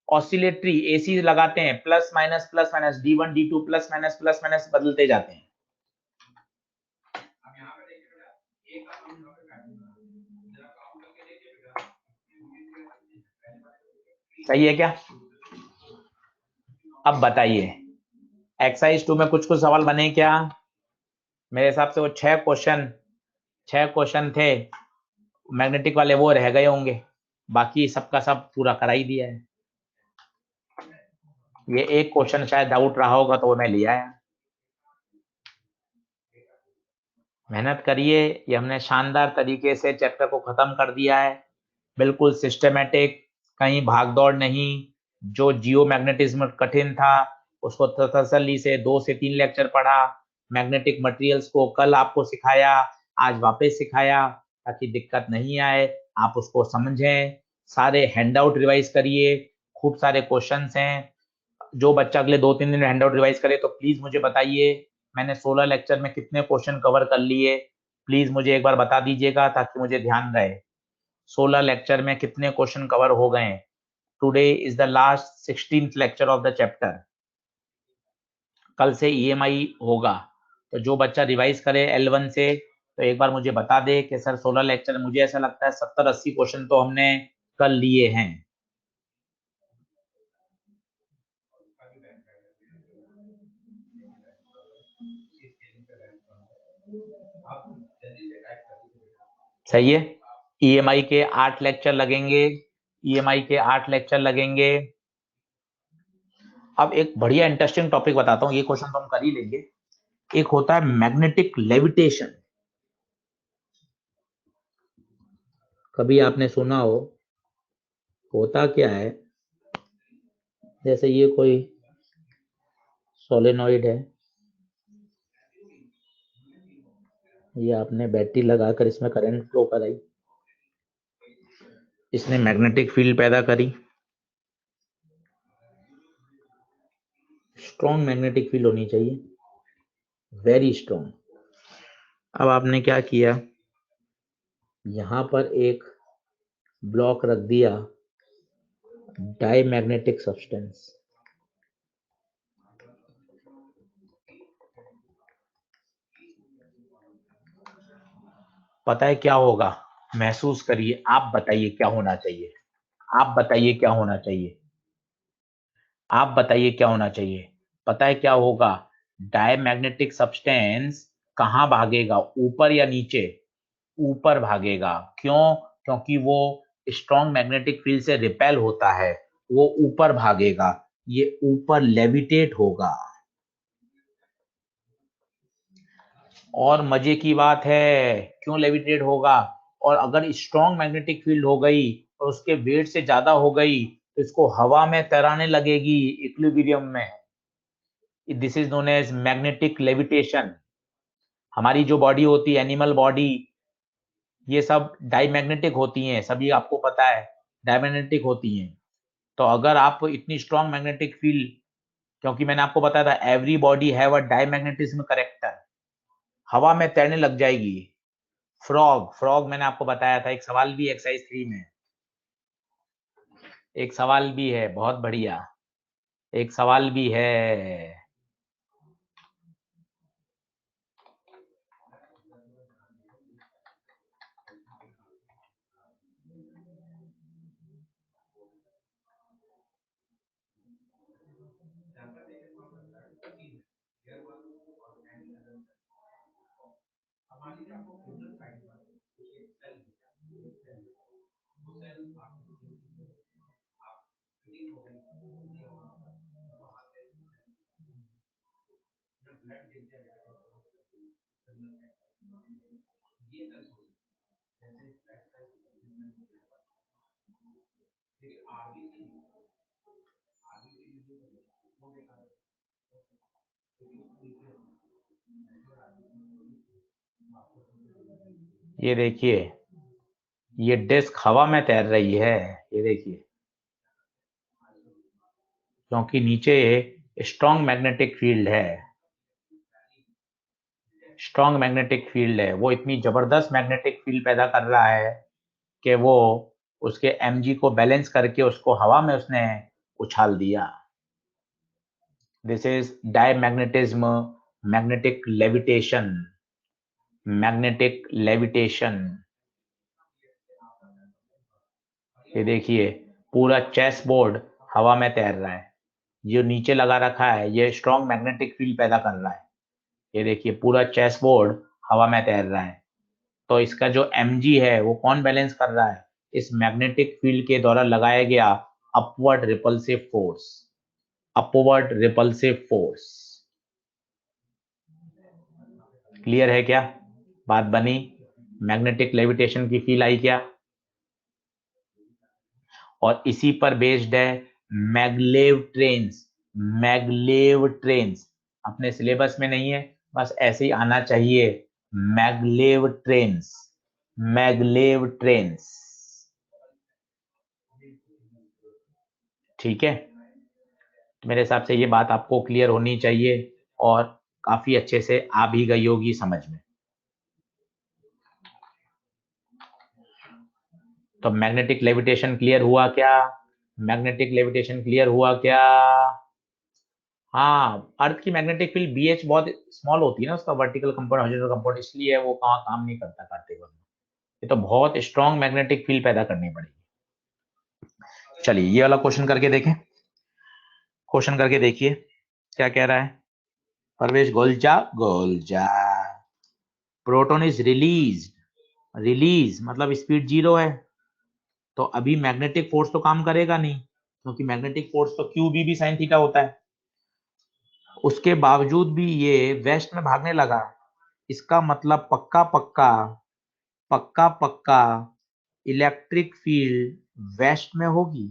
ऑसिलेटरी एसी लगाते हैं, plus minus D1 D2 plus minus बदलते जाते हैं। सही है क्या? अब बताइए एक्सरसाइज 2 में कुछ कुछ सवाल बने क्या? मेरे हिसाब से वो 6 क्वेश्चन थे मैग्नेटिक वाले, वो रह गए होंगे, बाकी सबका सब पूरा करा ही दिया है। ये एक क्वेश्चन शायद डाउट रहा होगा तो वो मैं लिया है। मेहनत करिए। ये हमने शानदार तरीके से चैप्टर को खत्म कर दिया है, बिल्कुल सिस्टमेटिक, कहीं भाग दौड़ नहीं। जो जियो मैग्नेटिज्म कठिन था उसको तसल्ली से 2 से 3 लेक्चर पढ़ा, मैग्नेटिक मटेरियल्स को कल आपको सिखाया, आज वापस सिखाया, ताकि दिक्कत नहीं आए, आप उसको समझें। सारे हैंडआउट रिवाइज करिए, खूब सारे क्वेश्चंस हैं। जो बच्चा अगले 2-3 दिन में हैंडआउट रिवाइज करे तो प्लीज मुझे बताइए मैंने 16 लेक्चर में कितने क्वेश्चन कवर कर लिए। प्लीज मुझे एक बार बता दीजिएगा ताकि मुझे ध्यान रहे 16 लेक्चर में कितने क्वेश्चन कवर हो गए। Today is the last 16th lecture of the chapter. कल से ईएमआई होगा, तो जो बच्चा रिवाइज करे L1 से तो एक बार मुझे बता दे कि सर 16 लेक्चर, मुझे ऐसा लगता है 70-80 क्वेश्चन तो हमने कल लिए हैं। सही है। ईएमआई के 8 लेक्चर लगेंगे, ईएमआई के 8 लेक्चर लगेंगे। अब एक बढ़िया इंटरेस्टिंग टॉपिक बताता हूँ, ये क्वेश्चन तो हम कर ही लेंगे। एक होता है मैग्नेटिक लेविटेशन। कभी आपने सुना हो? होता क्या है, जैसे ये कोई सोलेनॉइड है, ये आपने बैटरी लगाकर इसमें करंट फ्लो कराई, इसने मैग्नेटिक फील्ड पैदा करी, स्ट्रॉन्ग मैग्नेटिक फील्ड होनी चाहिए, वेरी स्ट्रॉन्ग। अब आपने क्या किया, यहां पर एक ब्लॉक रख दिया डाई मैग्नेटिक सब्सटेंस। पता है क्या होगा? महसूस करिए, आप बताइए क्या होना चाहिए, आप बताइए क्या होना चाहिए, आप बताइए क्या होना चाहिए। पता है क्या होगा? डायमैग्नेटिक सब्सटेंस कहाँ भागेगा, ऊपर या नीचे? ऊपर भागेगा। क्यों? क्योंकि वो स्ट्रॉन्ग मैग्नेटिक फील्ड से रिपेल होता है, वो ऊपर भागेगा, ये ऊपर लेविटेट होगा। और मजे की बात है, क्यों लेविटेट होगा? और अगर स्ट्रॉन्ग मैग्नेटिक फील्ड हो गई और उसके वेट से ज्यादा हो गई तो इसको हवा में तैराने लगेगी इक्विलिब्रियम में। This is known as magnetic levitation. हमारी जो बॉडी होती है, एनिमल बॉडी, ये सब डायमैग्नेटिक होती हैं, सभी आपको पता है डायमैग्नेटिक होती हैं। तो अगर आप इतनी स्ट्रॉन्ग मैग्नेटिक फील्ड, क्योंकि मैंने आपको बताया था every body have a diamagnetism character, हवा में तैरने लग जाएगी। फ्रॉग, फ्रॉग मैंने आपको बताया था, एक सवाल भी एक्सरसाइज 3 में, एक सवाल भी है, बहुत बढ़िया, एक सवाल भी है। ये देखिए, ये डिस्क हवा में तैर रही है, ये देखिए, क्योंकि नीचे स्ट्रॉन्ग मैग्नेटिक फील्ड है, स्ट्रॉन्ग मैग्नेटिक फील्ड है, वो इतनी जबरदस्त मैग्नेटिक फील्ड पैदा कर रहा है कि वो उसके mg को बैलेंस करके उसको हवा में उसने उछाल दिया। This is diamagnetism, magnetic levitation, magnetic levitation. ये देखिए, पूरा चेस बोर्ड हवा में तैर रहा है, जो नीचे लगा रखा है ये स्ट्रॉन्ग मैग्नेटिक फील्ड पैदा कर रहा है। ये देखिए पूरा चेस बोर्ड हवा में तैर रहा है, तो इसका जो mg है वो कौन बैलेंस कर रहा है? इस मैग्नेटिक फील्ड के द्वारा लगाया गया upward repulsive force, upward repulsive force. Clear है क्या? बात बनी? मैग्नेटिक लेविटेशन की फील आई क्या? और इसी पर बेस्ड है मैगलेव ट्रेन्स। मैगलेव ट्रेन्स अपने सिलेबस में नहीं है, बस ऐसे ही आना चाहिए। Maglev trains, maglev trains. ठीक है, तो मेरे हिसाब से ये बात आपको क्लियर होनी चाहिए और काफी अच्छे से आ भी गई होगी समझ में। तो मैग्नेटिक लेविटेशन क्लियर हुआ क्या? मैग्नेटिक लेविटेशन क्लियर हुआ क्या? हाँ, अर्थ की मैग्नेटिक फील्ड BH बहुत स्मॉल होती है ना, उसका वर्टिकल कंपाउंड हॉरिजॉन्टल कंपाउंड, इसलिए वो काम नहीं करता कार्तिक वर्मा। ये तो बहुत स्ट्रॉन्ग मैग्नेटिक फील्ड पैदा करनी पड़ेगी। चलिए ये वाला क्वेश्चन करके देखें। क्वेश्चन करके देखिए क्या कह रहा है। Parvesh Golcha Golcha, proton is release, release मतलब स्पीड 0 है, तो अभी मैग्नेटिक फोर्स तो काम करेगा नहीं, क्योंकि मैग्नेटिक फोर्स तो क्यू बी साइन थीटा होता है। उसके बावजूद भी ये वेस्ट में भागने लगा, इसका मतलब पक्का पक्का, पक्का पक्का इलेक्ट्रिक फील्ड वेस्ट में होगी,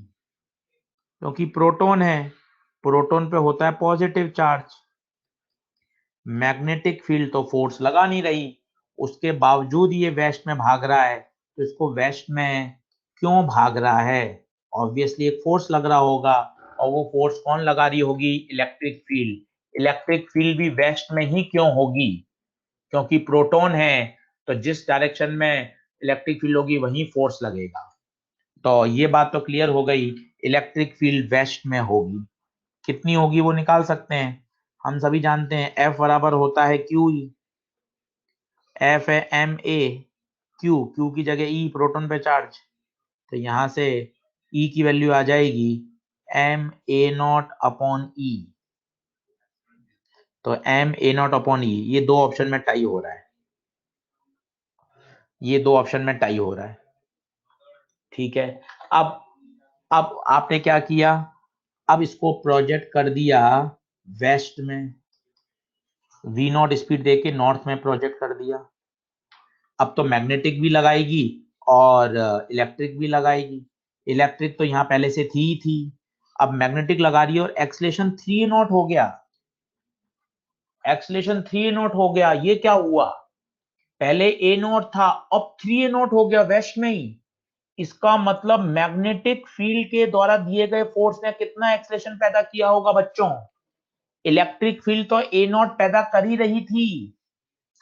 क्योंकि प्रोटॉन है, प्रोटॉन पे होता है पॉजिटिव चार्ज। मैग्नेटिक फील्ड तो फोर्स लगा नहीं रही, उसके बावजूद ये वेस्ट में भाग रहा है, तो इसको वेस्ट में क्यों भाग रहा है? ऑब्वियसली एक फोर्स लग रहा होगा, और वो फोर्स कौन लगा रही होगी? Electric field. इलेक्ट्रिक फील्ड भी वेस्ट में ही क्यों होगी? क्योंकि प्रोटॉन है, तो जिस डायरेक्शन में इलेक्ट्रिक फील्ड होगी वहीं फोर्स लगेगा। तो ये बात तो क्लियर हो गई, इलेक्ट्रिक फील्ड वेस्ट में होगी। कितनी होगी वो निकाल सकते हैं, हम सभी जानते हैं F बराबर होता है QE। F है MA, Q की जगह E, प्रोटॉन पे चार्ज, तो यहां से E की वैल्यू आ जाएगी MA0 अपॉन E। तो MA0 अपॉन E, ये दो ऑप्शन में टाई हो रहा है, ये दो ऑप्शन में टाई हो रहा है। ठीक है, अब आपने क्या किया, अब इसको प्रोजेक्ट कर दिया वेस्ट में, V0 स्पीड देके नॉर्थ में प्रोजेक्ट कर दिया। अब तो मैग्नेटिक भी लगाएगी और इलेक्ट्रिक भी लगाएगी। इलेक्ट्रिक तो यहाँ पहले से थी ही थी, अब मैग्नेटिक लगा रही है, और एक्सलेशन 3A0 हो गया, एक्सलेशन 3A0 हो गया। ये क्या हुआ, पहले A0 था, अब 3A0 हो गया वेस्ट में ही। इसका मतलब मैग्नेटिक फील्ड के द्वारा दिए गए फोर्स ने कितना एक्सलेशन पैदा किया होगा बच्चों? इलेक्ट्रिक फील्ड तो A0 पैदा कर ही रही थी,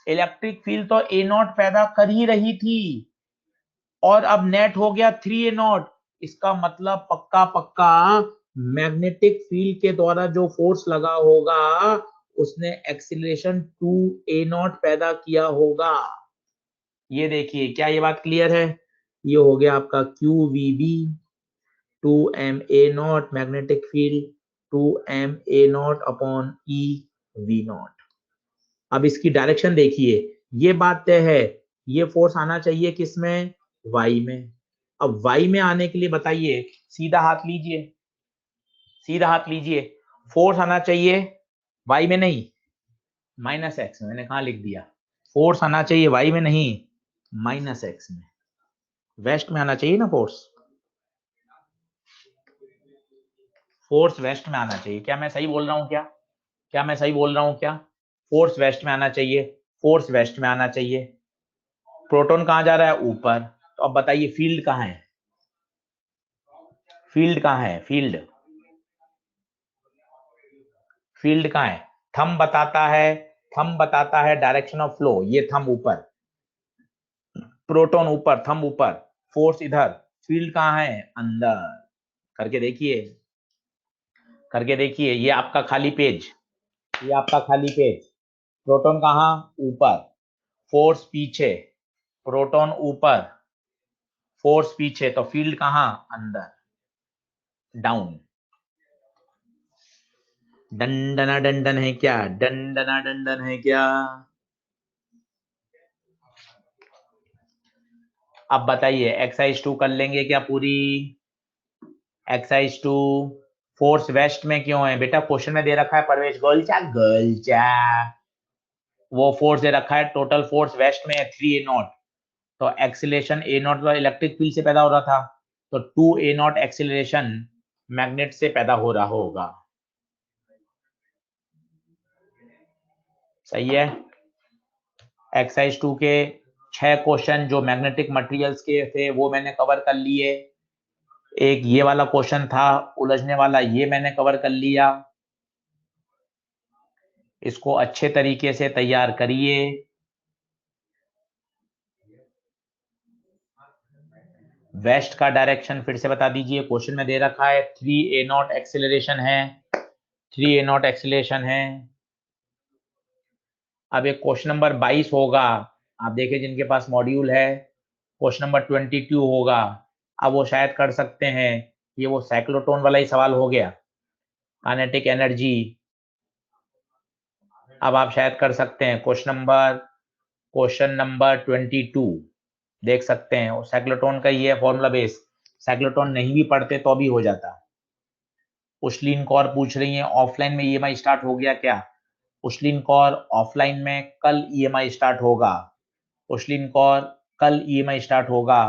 इलेक्ट्रिक फील्ड तो A0 पैदा कर ही रही थी, और अब नेट हो गया 3A0। इसका मतलब पक्का पक्का मैग्नेटिक फील्ड के द्वारा जो फोर्स लगा होगा उसने एक्सीलरेशन 2A0 पैदा किया होगा। ये देखिए, क्या ये बात क्लियर है? ये हो गया आपका QVB, 2MA0 magnetic field, 2MA0 upon EV0। अब इसकी डायरेक्शन देखिए, ये बात तय है, ये फोर्स आना चाहिए किसमें? Y में। अब Y में आने के लिए बताइए, सीधा हाथ लीजिए, सीधा हाथ लीजिए, फोर्स आना चाहिए Y में नहीं, -x में। मैंने कहा लिख दिया, फोर्स आना चाहिए Y में नहीं, -x में। वेस्ट में आना चाहिए ना फोर्स, फोर्स वेस्ट में आना चाहिए। क्या मैं सही बोल रहा हूं क्या? क्या मैं सही बोल रहा हूं क्या? फोर्स वेस्ट में आना चाहिए, फोर्स वेस्ट में आना चाहिए। प्रोटॉन कहां जा रहा है? ऊपर। तो अब बताइए फील्ड कहां है? फील्ड कहां है? फील्ड, फील्ड कहां है? थंब बताता है, थंब बताता है डायरेक्शन ऑफ फ्लो, ये थंब ऊपर, प्रोटॉन ऊपर, थंब ऊपर, फोर्स इधर, फील्ड कहां है? अंदर। करके देखिए, करके देखिए, ये आपका खाली पेज, ये आपका खाली पेज। प्रोटॉन कहां? ऊपर, फोर्स पीछे, प्रोटॉन ऊपर, फोर्स पीछे, तो फील्ड कहां? अंदर, डाउन। डंडना डंडन है क्या? डंडना डंडन है क्या? अब बताइए, एक्सरसाइज 2 कर लेंगे क्या पूरी? एक्सरसाइज 2 फोर्स वेस्ट में क्यों है बेटा? क्वेश्चन में दे रखा है परवेश गोलचा गोलचा, वो फोर्स दे रखा है, टोटल फोर्स वेस्ट में है 3a0, तो एक्सीलरेशन a0 तो इलेक्ट्रिक फील्ड से पैदा हो रहा था, तो 2a0 एक्सीलरेशन मैग्नेट से पैदा हो रहा होगा। सही है। एक्सरसाइज 2 के 6 क्वेश्चन जो मैग्नेटिक मटेरियल्स के थे वो मैंने कवर कर लिए। एक ये वाला क्वेश्चन था उलझने वाला, ये मैंने कवर कर लिया। इसको अच्छे तरीके से तैयार करिए। वेस्ट का डायरेक्शन फिर से बता दीजिए, क्वेश्चन में दे रखा है 3a0 एक्सीलरेशन है, 3a0 एक्सीलरेशन है। अब एक क्वेश्चन नंबर 22 होगा, आप देखिए जिनके पास मॉड्यूल है, क्वेश्चन नंबर 22 होगा। अब वो शायद कर सकते हैं, ये वो साइक्लोट्रॉन वाला ही सवाल हो गया, काइनेटिक एनर्जी। अब आप शायद कर सकते हैं क्वेश्चन नंबर 22 देख सकते हैं, और साइक्लोट्रॉन का ये है फॉर्मूला बेस, साइक्लोट्रॉन नहीं भी पढ़ते तो भी हो जाता। उशलीन कौर पूछ रही हैं ऑफलाइन में ईएमआई स्टार्ट हो गया क्या? उशलीन कौर ऑफलाइन में कल ईएमआई स्टार्ट होगा। उशलीन कौर कल ईएमआई स्टार्ट होगा।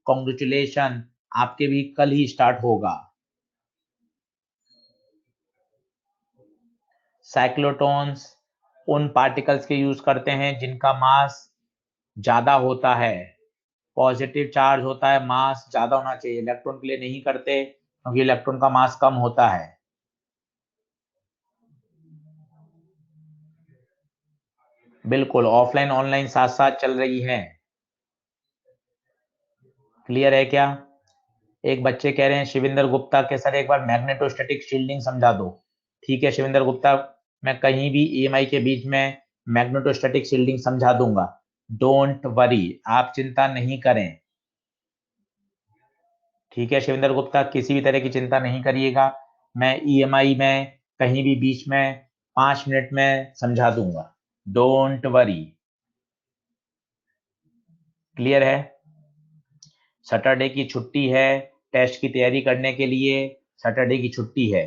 कॉन्ग्रेचुलेशन, आपके भी कल ही स्टार्ट होगा। साइक्लोट्रॉन्स उन पार्टिकल्स के यूज करते हैं जिनका मास ज्यादा होता है, पॉजिटिव चार्ज होता है, मास ज्यादा होना चाहिए। इलेक्ट्रॉन के लिए नहीं करते क्योंकि इलेक्ट्रॉन का मास कम होता है। बिल्कुल, ऑफलाइन ऑनलाइन साथ साथ चल रही है। क्लियर है क्या? एक बच्चे कह रहे हैं शिविंदर गुप्ता के सर एक बार मैग्नेटोस्टैटिक शील्डिंग समझा दो। ठीक है शिविंदर गुप्ता, मैं कहीं भी ईएमआई के बीच में मैग्नेटोस्टैटिक शील्डिंग समझा दूंगा। डोंट वरी, आप चिंता नहीं करें। ठीक है शिविंदर गुप्ता, किसी भी तरह की चिंता नहीं करिएगा, मैं ईएमआई में कहीं भी बीच में 5 मिनट में समझा दूंगा। Don't worry. क्लियर है? सैटरडे की छुट्टी है, टेस्ट की तैयारी करने के लिए सैटरडे की छुट्टी है।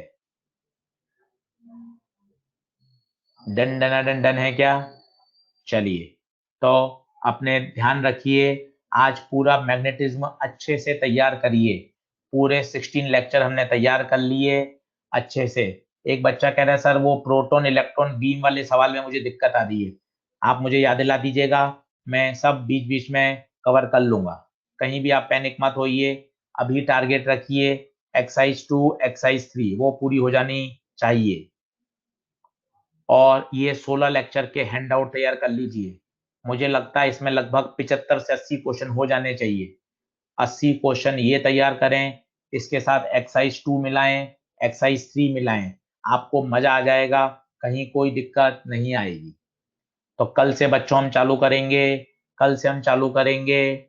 डन डना डन डन है क्या? चलिए, तो अपने ध्यान रखिए, आज पूरा मैग्नेटिज्म अच्छे से तैयार करिए। पूरे 16 लेक्चर हमने तैयार कर लिए अच्छे से। एक बच्चा कह रहा है सर वो प्रोटॉन इलेक्ट्रॉन बीम वाले सवाल में मुझे दिक्कत आ रही है, आप मुझे याद दिला दीजिएगा, मैं सब बीच बीच में कवर कर लूंगा। कहीं भी आप पैनिक मत होइए, अभी टारगेट रखिए एक्सरसाइज 2 एक्सरसाइज 3 वो पूरी हो जानी चाहिए। और ये 16 लेक्चर के हैंड आउट तैयार कर लीजिए। मुझे लगता है इसमें लगभग 75 से 80 क्वेश्चन हो जाने चाहिए। 80 क्वेश्चन ये तैयार करें, इसके साथ एक्सरसाइज 2 मिलाएं, एक्सरसाइज 3 मिलाएं, आपको मजा आ जाएगा, कहीं कोई दिक्कत नहीं आएगी। तो कल से बच्चों हम चालू करेंगे, कल से हम चालू करेंगे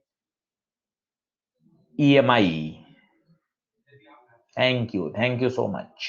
EMI. Thank you so much.